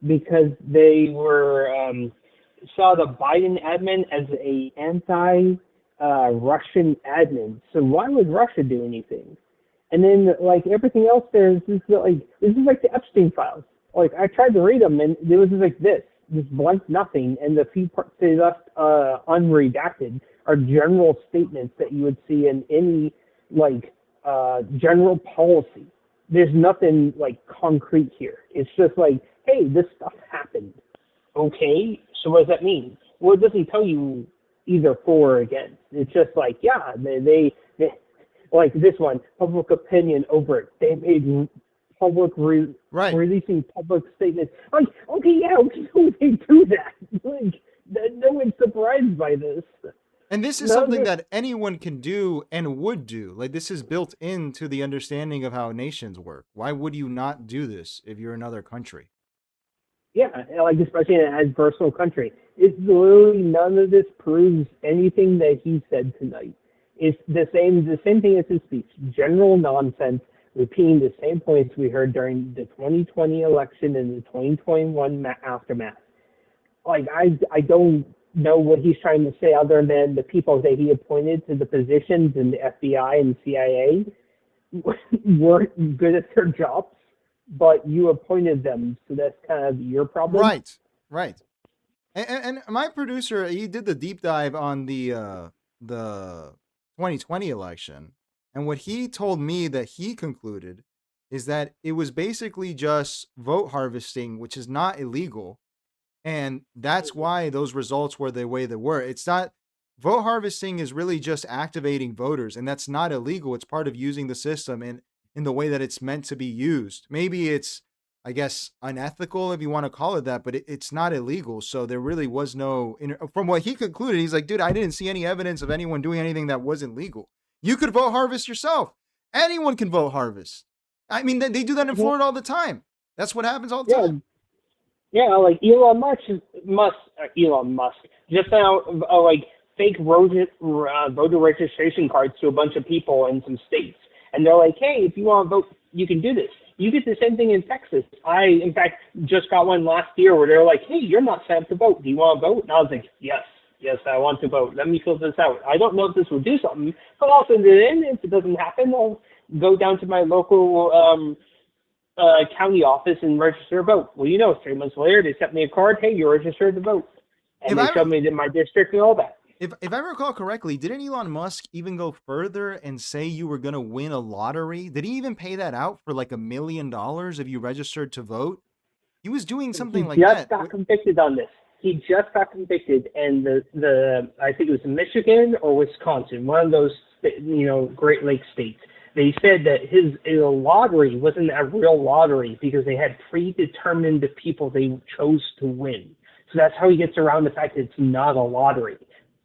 because they were saw the Biden admin as a anti-Russian admin. So why would Russia do anything? And then like everything else, this is like the Epstein files. Like I tried to read them, and it was just like this blank nothing, and the few parts they left unredacted are general statements that you would see in any general policy. There's nothing like concrete here. It's just like, hey, this stuff happened. Okay, so what does that mean? Well, it doesn't tell you either for or against. It's just like, yeah, they like this one, public opinion over it. They made releasing public statements. Like, okay, yeah, they do that. Like, no one's surprised by this. And this is something that anyone can do and would do. Like, this is built into the understanding of how nations work. Why would you not do this if you're another country? Yeah, like especially in an adversarial country. It's literally none of this proves anything that he said tonight. It's the same thing as his speech. General nonsense, repeating the same points we heard during the 2020 election and the 2021 aftermath. Like, I don't know what he's trying to say other than the people that he appointed to the positions in the FBI and CIA weren't good at their jobs, but you appointed them, so that's kind of your problem. Right. And my producer, he did the deep dive on the 2020 election, and what he told me that he concluded is that it was basically just vote harvesting, which is not illegal. And that's why those results were the way they were. It's not, vote harvesting is really just activating voters, and that's not illegal. It's part of using the system in the way that it's meant to be used. Maybe it's, I guess, unethical if you want to call it that, but it's not illegal. So there really was no, from what he concluded, he's like, dude, I didn't see any evidence of anyone doing anything that wasn't legal. You could vote harvest yourself. Anyone can vote harvest. I mean, they do that in Florida all the time. That's what happens all the time. Yeah, like Elon Musk just now, like fake voter registration cards to a bunch of people in some states. And they're like, hey, if you want to vote, you can do this. You get the same thing in Texas. I, in fact, just got one last year where they're like, hey, you're not set up to vote. Do you want to vote? And I was like, yes, I want to vote. Let me fill this out. I don't know if this will do something, but also then if it doesn't happen, I'll go down to my local county office and register a vote. Well, 3 months later, they sent me a card. Hey, you're registered to vote. And they showed me that my district and all that. If I recall correctly, didn't Elon Musk even go further and say you were going to win a lottery? Did he even pay that out for like $1 million if you registered to vote? He was doing something like that. He just got convicted on this. he just got convicted, and the I think it was Michigan or Wisconsin, one of those Great Lakes states. They said that his lottery wasn't a real lottery because they had predetermined the people they chose to win. So that's how he gets around the fact that it's not a lottery.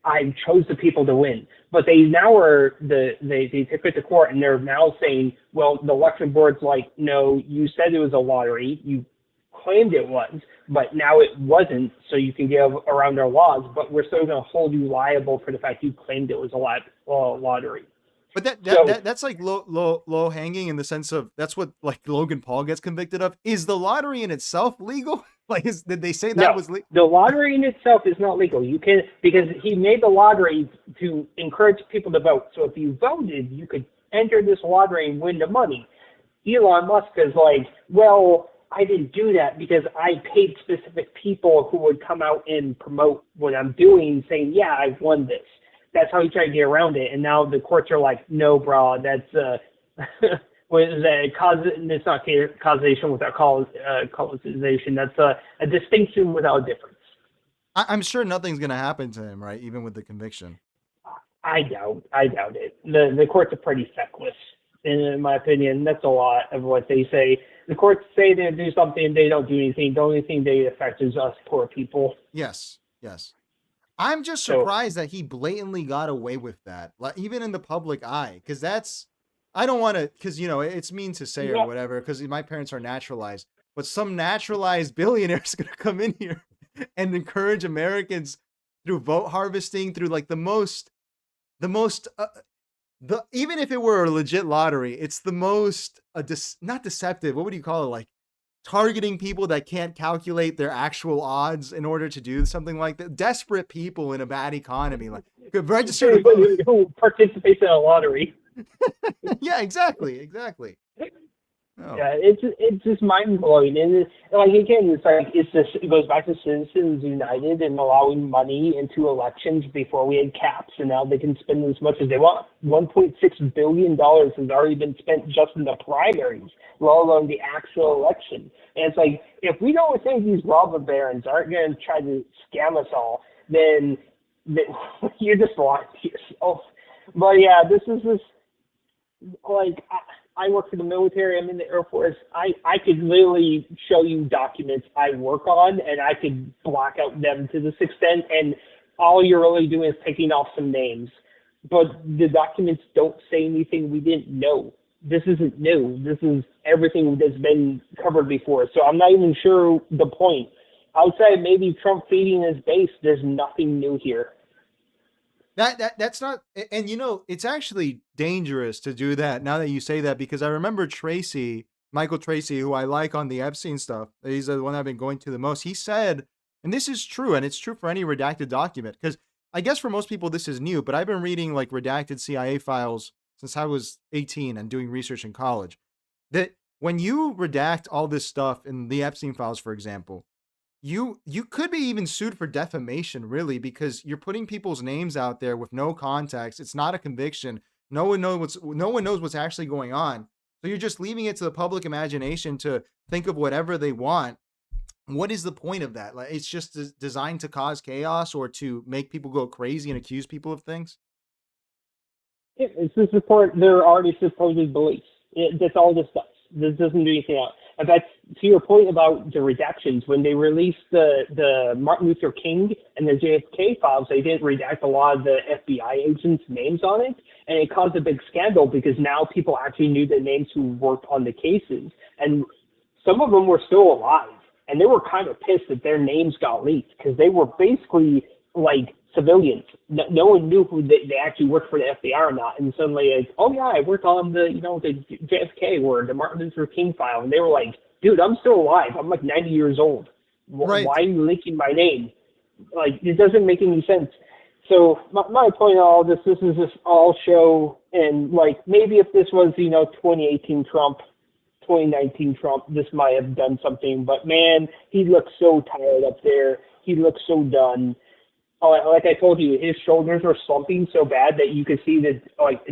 I chose the people to win. But they now they took it to court, and they're now saying, well, the election board's like, no, you said it was a lottery. You claimed it was, but now it wasn't, so you can get around our laws, but we're still going to hold you liable for the fact you claimed it was a lottery. But that's like low hanging in the sense of that's what like Logan Paul gets convicted of. Is the lottery in itself legal? Like, did they say that was legal? The lottery in itself is not legal. You can, because he made the lottery to encourage people to vote. So if you voted, you could enter this lottery and win the money. Elon Musk is like, well, I didn't do that because I paid specific people who would come out and promote what I'm doing, saying, yeah, I won this. That's how he tried to get around it. And now the courts are like, no, bro, that's what is that? It's not causation without causation. That's a distinction without a difference. I'm sure nothing's going to happen to him, right? Even with the conviction. I doubt it. The courts are pretty feckless, in my opinion. That's a lot of what they say. The courts say they do something, they don't do anything. The only thing they affect is us poor people. Yes. I'm just surprised that he blatantly got away with that, like even in the public eye, because I don't want to, because it's mean to say or whatever, because my parents are naturalized, but some naturalized billionaire is going to come in here and encourage Americans through vote harvesting, through like even if it were a legit lottery, it's the most not deceptive. What would you call it? Like targeting people that can't calculate their actual odds in order to do something like that. Desperate people in a bad economy, like could register who participates in a lottery. Yeah, exactly. Oh. Yeah, it's just mind blowing, and it goes back to Citizens United and allowing money into elections before we had caps, and now they can spend as much as they want. $1.6 billion has already been spent just in the primaries, let alone the actual election. And it's like, if we don't think these robber barons aren't going to try to scam us all, then you're just lying to yourself. But yeah, this is just like. I work for the military. I'm in the Air Force. I could literally show you documents I work on, and I could block out them to this extent, and all you're really doing is picking off some names. But the documents don't say anything we didn't know. This isn't new. This is everything that's been covered before. So I'm not even sure the point. Outside maybe Trump feeding his base, there's nothing new here. That's not, and it's actually dangerous to do that now that you say that, because I remember Michael Tracy, who I like on the Epstein stuff, he's the one I've been going to the most. He said, and this is true, and it's true for any redacted document, because I guess for most people this is new, but I've been reading like redacted CIA files since I was 18 and doing research in college, that when you redact all this stuff in the Epstein files, for example, you could be even sued for defamation, really, because you're putting people's names out there with no context. It's not a conviction. No one knows what's actually going on. So you're just leaving it to the public imagination to think of whatever they want. What is the point of that? Like, it's just designed to cause chaos or to make people go crazy and accuse people of things. It's to support their already supposed beliefs. That's all this does. This doesn't do anything else. And that's to your point about the redactions. When they released the Martin Luther King and the JFK files, they didn't redact a lot of the FBI agents' names on it, and it caused a big scandal because now people actually knew the names who worked on the cases, and some of them were still alive, and they were kind of pissed that their names got leaked because they were basically like civilians. No one knew who they actually worked for the FBI or not. And suddenly, like, oh yeah, I worked on the JFK or the Martin Luther King file. And they were like, dude, I'm still alive. I'm like 90 years old. Right. Why are you leaking my name? Like, it doesn't make any sense. So my point on all this is just all show. And like, maybe if this was, 2018 Trump, 2019 Trump, this might have done something. But man, he looks so tired up there. He looks so done. Like I told you, his shoulders were slumping so bad that you could see the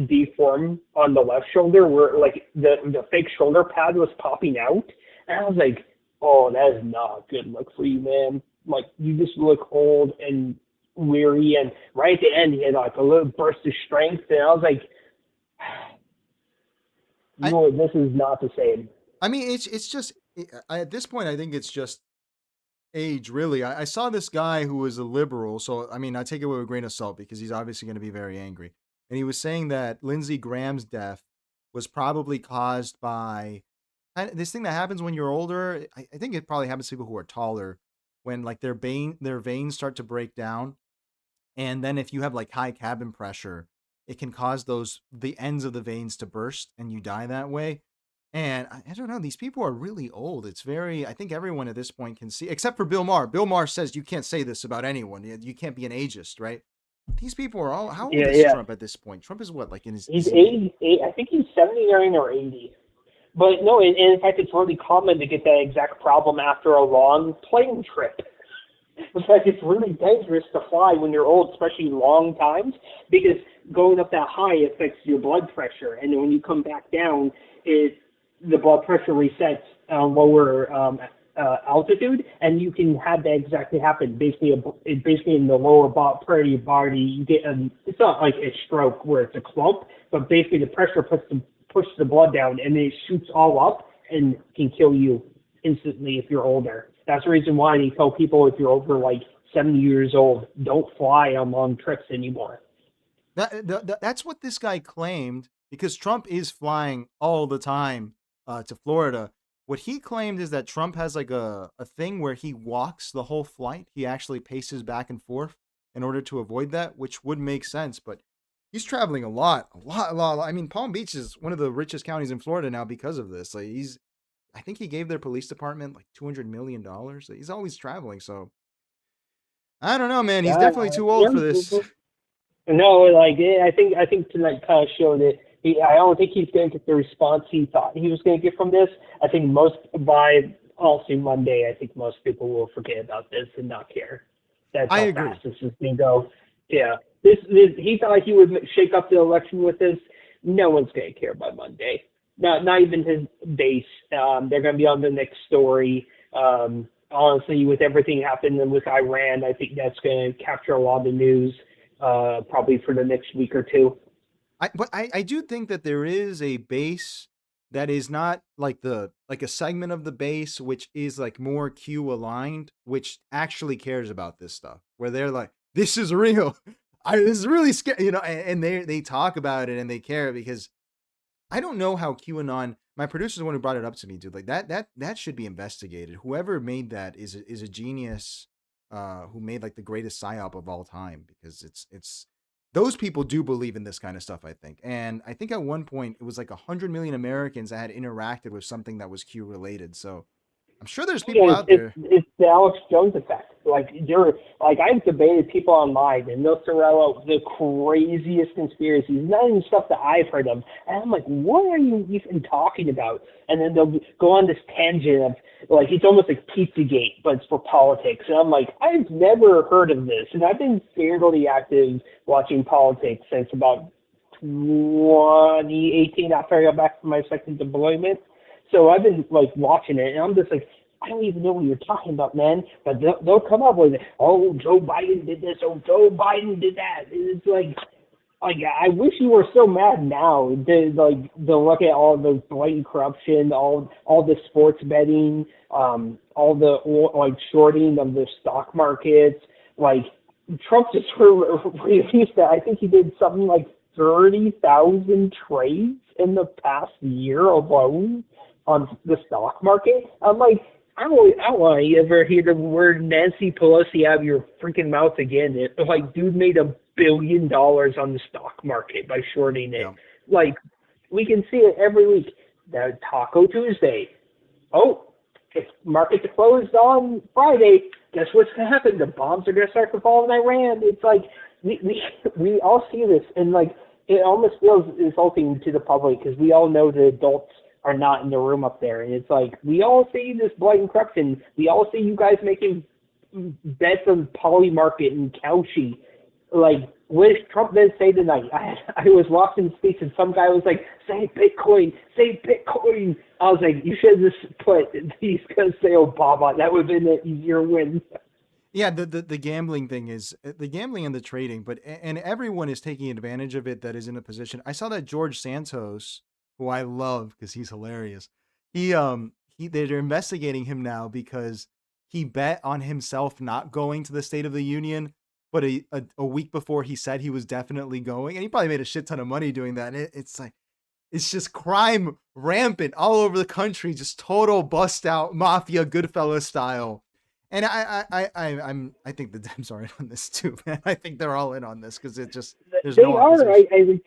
deform on the left shoulder where like the fake shoulder pad was popping out. And I was like, oh, that is not a good look for you, man. you just look old and weary. And right at the end, he had like a little burst of strength, and I was like, this is not the same. I mean, it's just at this point, I think it's just age, really. I saw this guy who was a liberal, so I mean, I take it with a grain of salt because he's obviously going to be very angry. And he was saying that Lindsey Graham's death was probably caused by this thing that happens when you're older. I think it probably happens to people who are taller, when like their veins start to break down, and then if you have like high cabin pressure, it can cause the ends of the veins to burst, and you die that way. And I don't know, these people are really old. It's very, I think everyone at this point can see, except for Bill Maher. Bill Maher says you can't say this about anyone. You can't be an ageist, right? These people are all, how old is Trump at this point? Trump is what, like in his... He's 88, I think he's 79 or 80. But no, in fact, it's really common to get that exact problem after a long plane trip. In fact, it's really dangerous to fly when you're old, especially long times, because going up that high affects your blood pressure. And then when you come back down, the blood pressure resets lower altitude, and you can have that exactly happen. Basically in the lower part of your body, you get it's not like a stroke where it's a clump, but basically the pressure pushes the blood down, and it shoots all up and can kill you instantly if you're older. That's the reason why they tell people if you're over like 70 years old, don't fly on long trips anymore. That's what this guy claimed, because Trump is flying all the time to Florida. What he claimed is that Trump has like a thing where he walks the whole flight. He actually paces back and forth in order to avoid that, which would make sense. But he's traveling a lot. I mean, Palm Beach is one of the richest counties in Florida now because of this. Like I think he gave their police department like $200 million. He's always traveling. So I don't know, man. He's definitely too old for this. No, like I think tonight kind of showed it. I don't think he's going to get the response he thought he was going to get from this. I think by Monday, I think most people will forget about this and not care. That's how fast this is going to go. Yeah, this he thought he would shake up the election with this. No one's going to care by Monday. Not even his base. They're going to be on the next story. Honestly, with everything happening with Iran, I think that's going to capture a lot of the news probably for the next week or two. But I do think that there is a base that is not like a segment of the base which is like more Q aligned, which actually cares about this stuff, where they're like, this is real. This is really scary, and they talk about it and they care, because I don't know how QAnon, my producer's the one who brought it up to me, dude. Like that should be investigated. Whoever made that is a genius who made like the greatest psyop of all time, because it's those people do believe in this kind of stuff, I think. And I think at one point it was like 100 million Americans that had interacted with something that was Q related. So I'm sure there's people out there. It's the Alex Jones effect. I've debated people online, and they'll throw out the craziest conspiracies, not even stuff that I've heard of. And I'm like, what are you even talking about? And then they'll go on this tangent of, like, it's almost like Pizzagate, but it's for politics. And I'm like, I've never heard of this. And I've been fairly active watching politics since about 2018, after I got back from my second deployment. So I've been like watching it, and I'm just like, I don't even know what you're talking about, man. But they'll come up with, oh, Joe Biden did this, oh, Joe Biden did that. It's like I wish you were so mad now. To look at all the blatant corruption, all the sports betting, all the shorting of the stock markets. Like, Trump just released that. I think he did something like 30,000 trades in the past year alone on the stock market. I'm like, I don't want to ever hear the word Nancy Pelosi out of your freaking mouth again. Dude made $1 billion on the stock market by shorting it. Yeah. Like, we can see it every week. Now, Taco Tuesday. Oh, if markets are closed on Friday, guess what's going to happen? The bombs are going to start to fall in Iran. It's like, we all see this, and like, it almost feels insulting to the public, because we all know the adults are not in the room up there. And it's like, we all see this blatant corruption. We all see you guys making bets on Polymarket and Cauchy. Like, what did Trump then say tonight? I was watching the speech, and some guy was like, say Bitcoin, say Bitcoin. I was like, you should just put, he's going to say Obama. That would have been an easier win. Yeah, the gambling thing is the gambling and the trading, but and everyone is taking advantage of it that is in a position. I saw that George Santos, who I love because he's hilarious. They're investigating him now because he bet on himself not going to the State of the Union, but a week before he said he was definitely going, and he probably made a shit ton of money doing that. And it's like it's just crime rampant all over the country, just total bust out mafia Goodfellas style. And I think the Dems are in on this too, man. I think they're all in on this because it just there's They no are. opposition.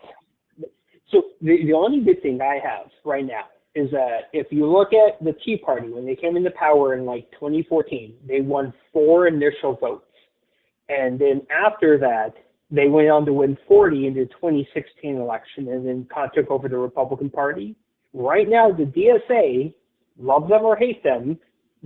So the only good thing I have right now is that if you look at the Tea Party, when they came into power in like 2014, they won 4 initial votes. And then after that, they went on to win 40 in the 2016 election and then took over the Republican Party. Right now, the DSA, love them or hate them,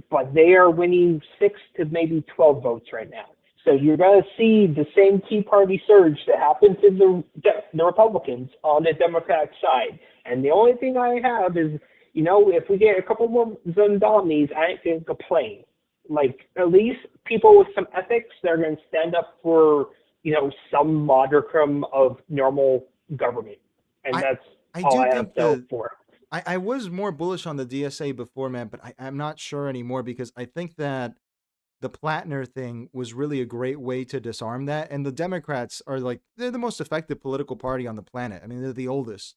but they are winning 6 to maybe 12 votes right now. So you're going to see the same Tea Party surge that happened to the Republicans on the Democratic side. And the only thing I have is, if we get a couple more Zondanis, I ain't going to complain. Like, at least people with some ethics, they're going to stand up for, some modicum of normal government. And that's all I have to hope for. I was more bullish on the DSA before, man, but I'm not sure anymore because I think that the Plattner thing was really a great way to disarm that. And the Democrats are they're the most effective political party on the planet. I mean, they're the oldest.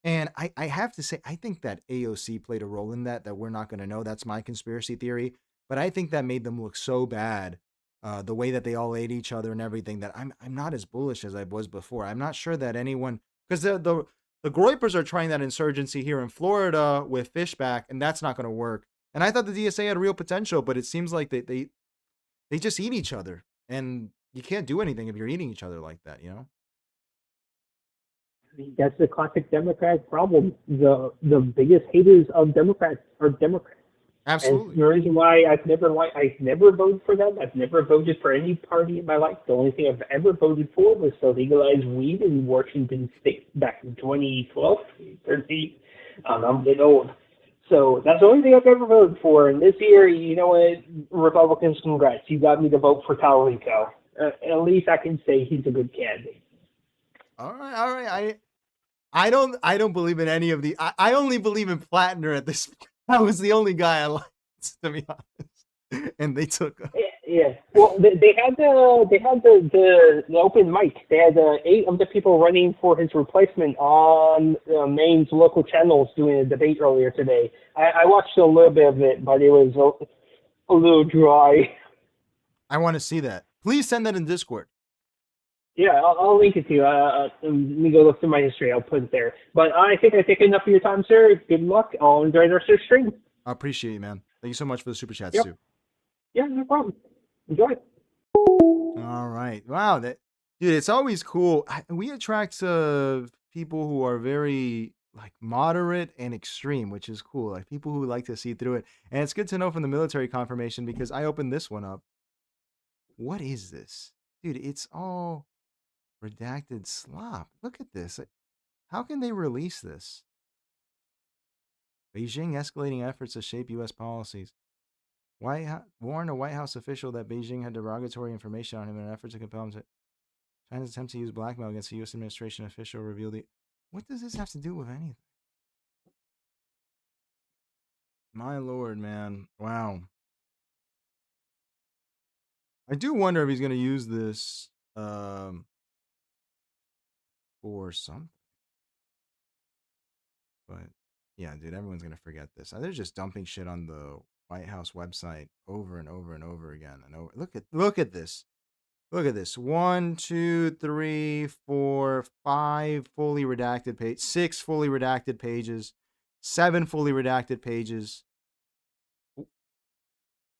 And I have to say, I think that AOC played a role in that we're not going to know. That's my conspiracy theory. But I think that made them look so bad, the way that they all ate each other and everything, that I'm not as bullish as I was before. I'm not sure that anyone, because the Groypers are trying that insurgency here in Florida with Fishback, and that's not going to work. And I thought the DSA had real potential, but it seems like they just eat each other, and you can't do anything if you're eating each other like that, That's the classic Democratic problem. The biggest haters of Democrats are Democrats. Absolutely. And the reason why I've never voted for them. I've never voted for any party in my life. The only thing I've ever voted for was to legalize weed in Washington State back in 2012, 2013. I'm getting old. So that's the only thing I've ever voted for. And this year, you know what, Republicans, congrats. You got me to vote for Talarico. At least I can say he's a good candidate. All right. I don't believe in any of the. I only believe in Plattner at this point. That was the only guy I liked, to be honest. And they took him. Yeah. Well, they had the open mic. They had 8 of the people running for his replacement on Maine's local channels doing a debate earlier today. I watched a little bit of it, but it was a little dry. I want to see that. Please send that in Discord. Yeah, I'll link it to you. Let me go look through my history. I'll put it there. But I think I take enough of your time, sir. Good luck. I'll enjoy the rest of the stream. I appreciate you, man. Thank you so much for the super chats, too. Yeah, no problem. Enjoy it. All right. Wow. Dude, it's always cool. We attract people who are very moderate and extreme, which is cool. Like people who like to see through it. And it's good to know from the military confirmation because I opened this one up. What is this? Dude, it's all redacted slop. Look at this. How can they release this? Beijing escalating efforts to shape U.S. policies. Warned a White House official that Beijing had derogatory information on him in an effort to compel him to. China's attempt to use blackmail against a U.S. administration official revealed the. What does this have to do with anything? My lord, man. Wow. I do wonder if he's going to use this for something. But yeah, dude, everyone's going to forget this. They're just dumping shit on the White House website over and over and over again. And over. Look at this. Look at this. 1, 2, 3, 4, 5 fully redacted pages. 6 fully redacted pages. 7 fully redacted pages.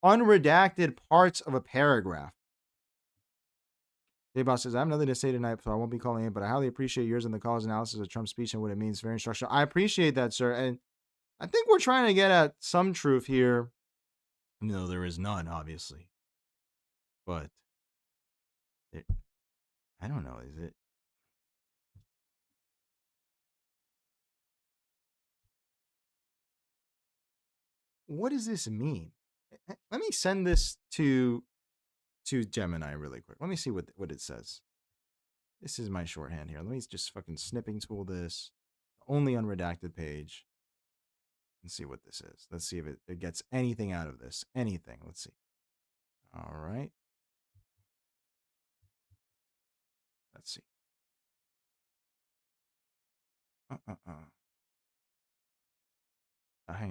Unredacted parts of a paragraph. J-Boss says, I have nothing to say tonight, so I won't be calling in, but I highly appreciate yours and the call's analysis of Trump's speech and what it means. Very instructional. I appreciate that, sir. And I think we're trying to get at some truth here. No, there is none, obviously. But I don't know. Is it? What does this mean? Let me send this to to Gemini really quick. Let me see what it says. This is my shorthand here. Let me just fucking snipping tool this. Only unredacted page. And see what this is. Let's see if it gets anything out of this. Anything. Let's see. All right. Let's see. Hang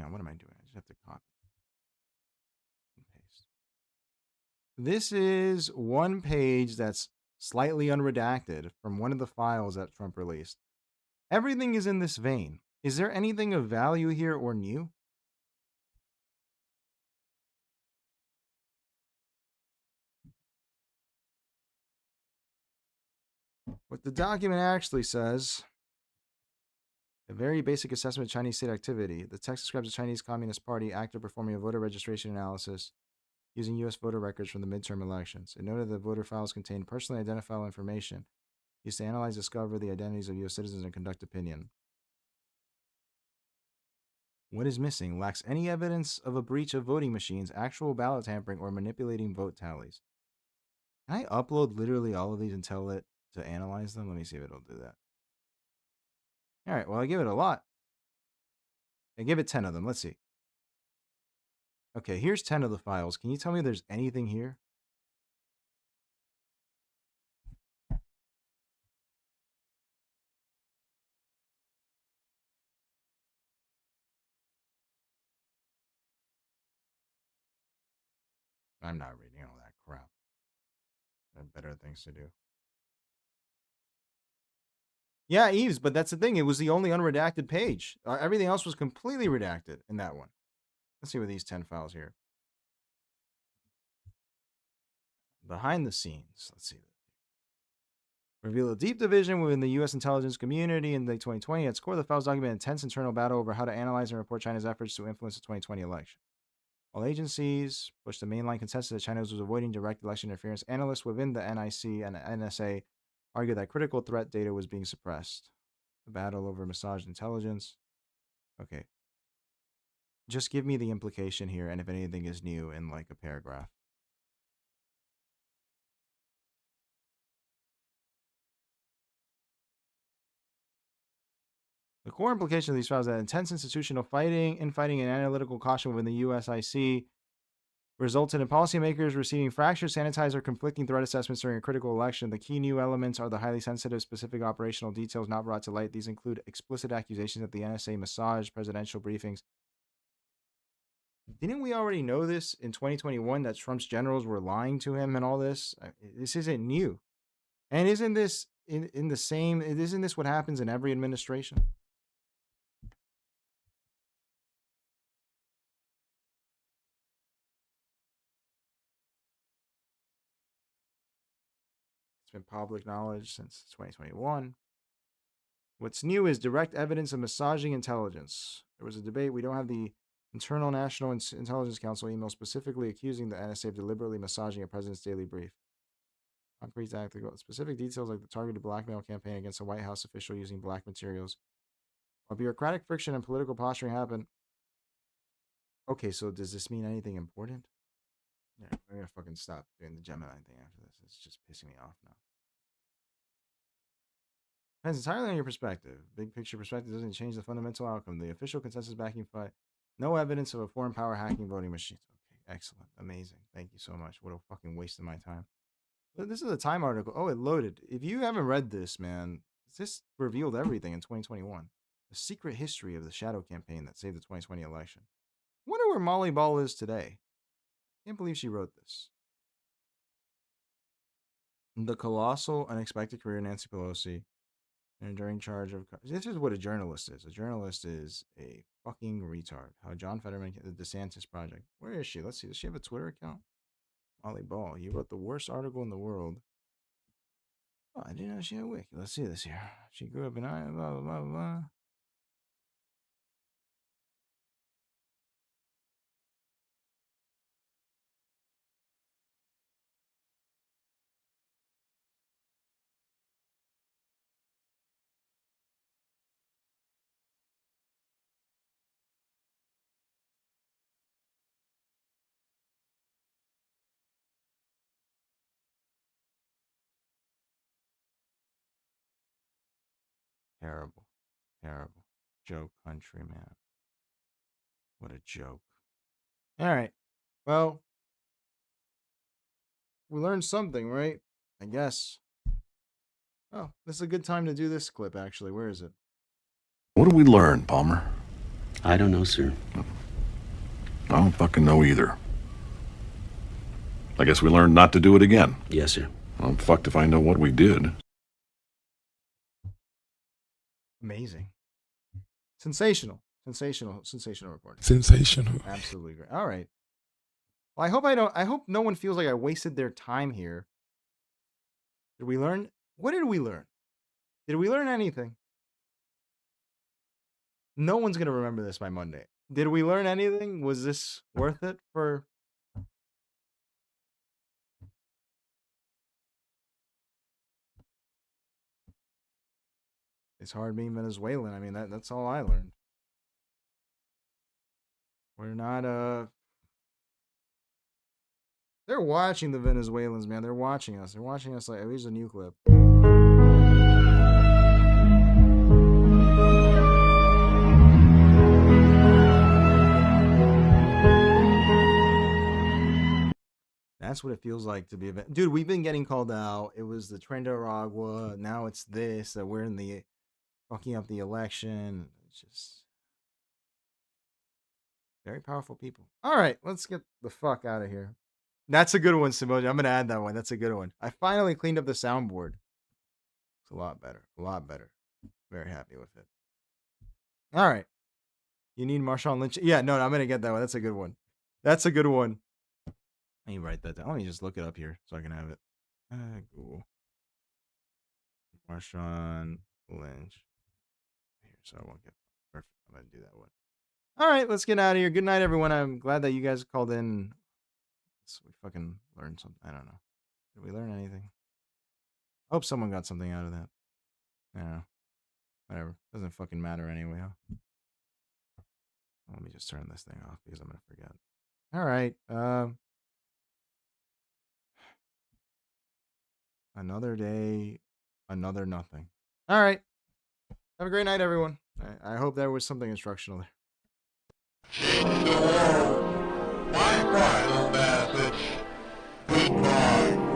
on. What am I doing? I just have to copy and paste. This is one page that's slightly unredacted from one of the files that Trump released. Everything is in this vein. Is there anything of value here or new? What the document actually says, a very basic assessment of Chinese state activity. The text describes the Chinese Communist Party actor performing a voter registration analysis using U.S. voter records from the midterm elections. It noted that voter files contained personally identifiable information used to analyze and discover the identities of U.S. citizens and conduct opinion. What is missing? Lacks any evidence of a breach of voting machines, actual ballot tampering, or manipulating vote tallies. Can I upload literally all of these and tell it to analyze them? Let me see if it'll do that. All right, well, I give it a lot. I give it 10 of them. Let's see. Okay, here's 10 of the files. Can you tell me if there's anything here? I'm not reading all that crap. I have better things to do. Yeah, Eves, but that's the thing. It was the only unredacted page. Everything else was completely redacted in that one. Let's see what these 10 files here. Behind the scenes. Let's see. Reveal a deep division within the U.S. intelligence community in late 2020. At its core, the files document intense internal battle over how to analyze and report China's efforts to influence the 2020 election. All agencies pushed the mainline consensus that China was avoiding direct election interference. Analysts within the NIC and NSA argued that critical threat data was being suppressed. The battle over massaged intelligence. Okay. Just give me the implication here and if anything is new in like a paragraph. The core implication of these files is that intense institutional infighting, and analytical caution within the USIC resulted in policymakers receiving fractured, sanitized, or conflicting threat assessments during a critical election. The key new elements are the highly sensitive, specific operational details not brought to light. These include explicit accusations that the NSA massaged presidential briefings. Didn't we already know this in 2021 that Trump's generals were lying to him and all this? This isn't new. And isn't this in the same, isn't this what happens in every administration? It's been public knowledge since 2021. What's new is direct evidence of massaging intelligence. There was a debate. We don't have the Internal National Intelligence Council email specifically accusing the NSA of deliberately massaging a president's daily brief. Concrete specific details like the targeted blackmail campaign against a White House official using black materials. While bureaucratic friction and political posturing happen. Okay, so does this mean anything important? Yeah, we're gonna fucking stop doing the Gemini thing after this. It's just pissing me off now. Depends entirely on your perspective. Big picture perspective doesn't change the fundamental outcome. The official consensus backing fight. No evidence of a foreign power hacking voting machines. Okay, excellent. Amazing. Thank you so much. What a fucking waste of my time. This is a Time article. Oh, it loaded. If you haven't read this, man, this revealed everything in 2021. The secret history of the shadow campaign that saved the 2020 election. I wonder where Molly Ball is today. Can't believe she wrote this. The colossal, unexpected career of Nancy Pelosi. An enduring charge of... This is what a journalist is. A journalist is a fucking retard. How John Fetterman... The DeSantis Project. Where is she? Let's see. Does she have a Twitter account? Molly Ball. You wrote the worst article in the world. Oh, I didn't know she had a wiki. Let's see this here. She grew up in Iowa, blah, blah, blah, blah. Terrible. Terrible. Joke country, man. What a joke. All right. Well, we learned something, right? I guess. Oh, this is a good time to do this clip, actually. Where is it? What did we learn, Palmer? I don't know, sir. I don't fucking know either. I guess we learned not to do it again. Yes, sir. I'm fucked if I know what we did. Amazing. Sensational. Sensational reporting. Sensational. Absolutely great. All right. Well, I hope no one feels like I wasted their time here. Did we learn? What did we learn? Did we learn anything? No one's going to remember this by Monday. Did we learn anything? Was this worth it for... It's hard being Venezuelan. I mean, that's all I learned. We're not, They're watching the Venezuelans, man. They're watching us. They're watching us like... Here's a new clip. That's what it feels like to be a... Dude, we've been getting called out. It was the Trinidad. Now it's this. That we're in the... fucking up the election. It's just... very powerful people. All right, let's get the fuck out of here. That's a good one, Simoji. I'm going to add that one. That's a good one. I finally cleaned up the soundboard. It's a lot better. A lot better. Very happy with it. All right. You need Marshawn Lynch. Yeah, no, I'm going to get that one. That's a good one. That's a good one. Let me write that down. Let me just look it up here so I can have it. Google. Marshawn Lynch. Here, so I won't get... Perfect. I'm going to do that one. All right, let's get out of here. Good night, everyone. I'm glad that you guys called in. So we fucking learned something. I don't know. Did we learn anything? I hope someone got something out of that. I don't know. Whatever. Doesn't fucking matter anyway, huh? Let me just turn this thing off because I'm going to forget. All right. Another day, another nothing. All right. Have a great night, everyone. I hope there was something instructional there. Change the world. My pride on message. Goodbye.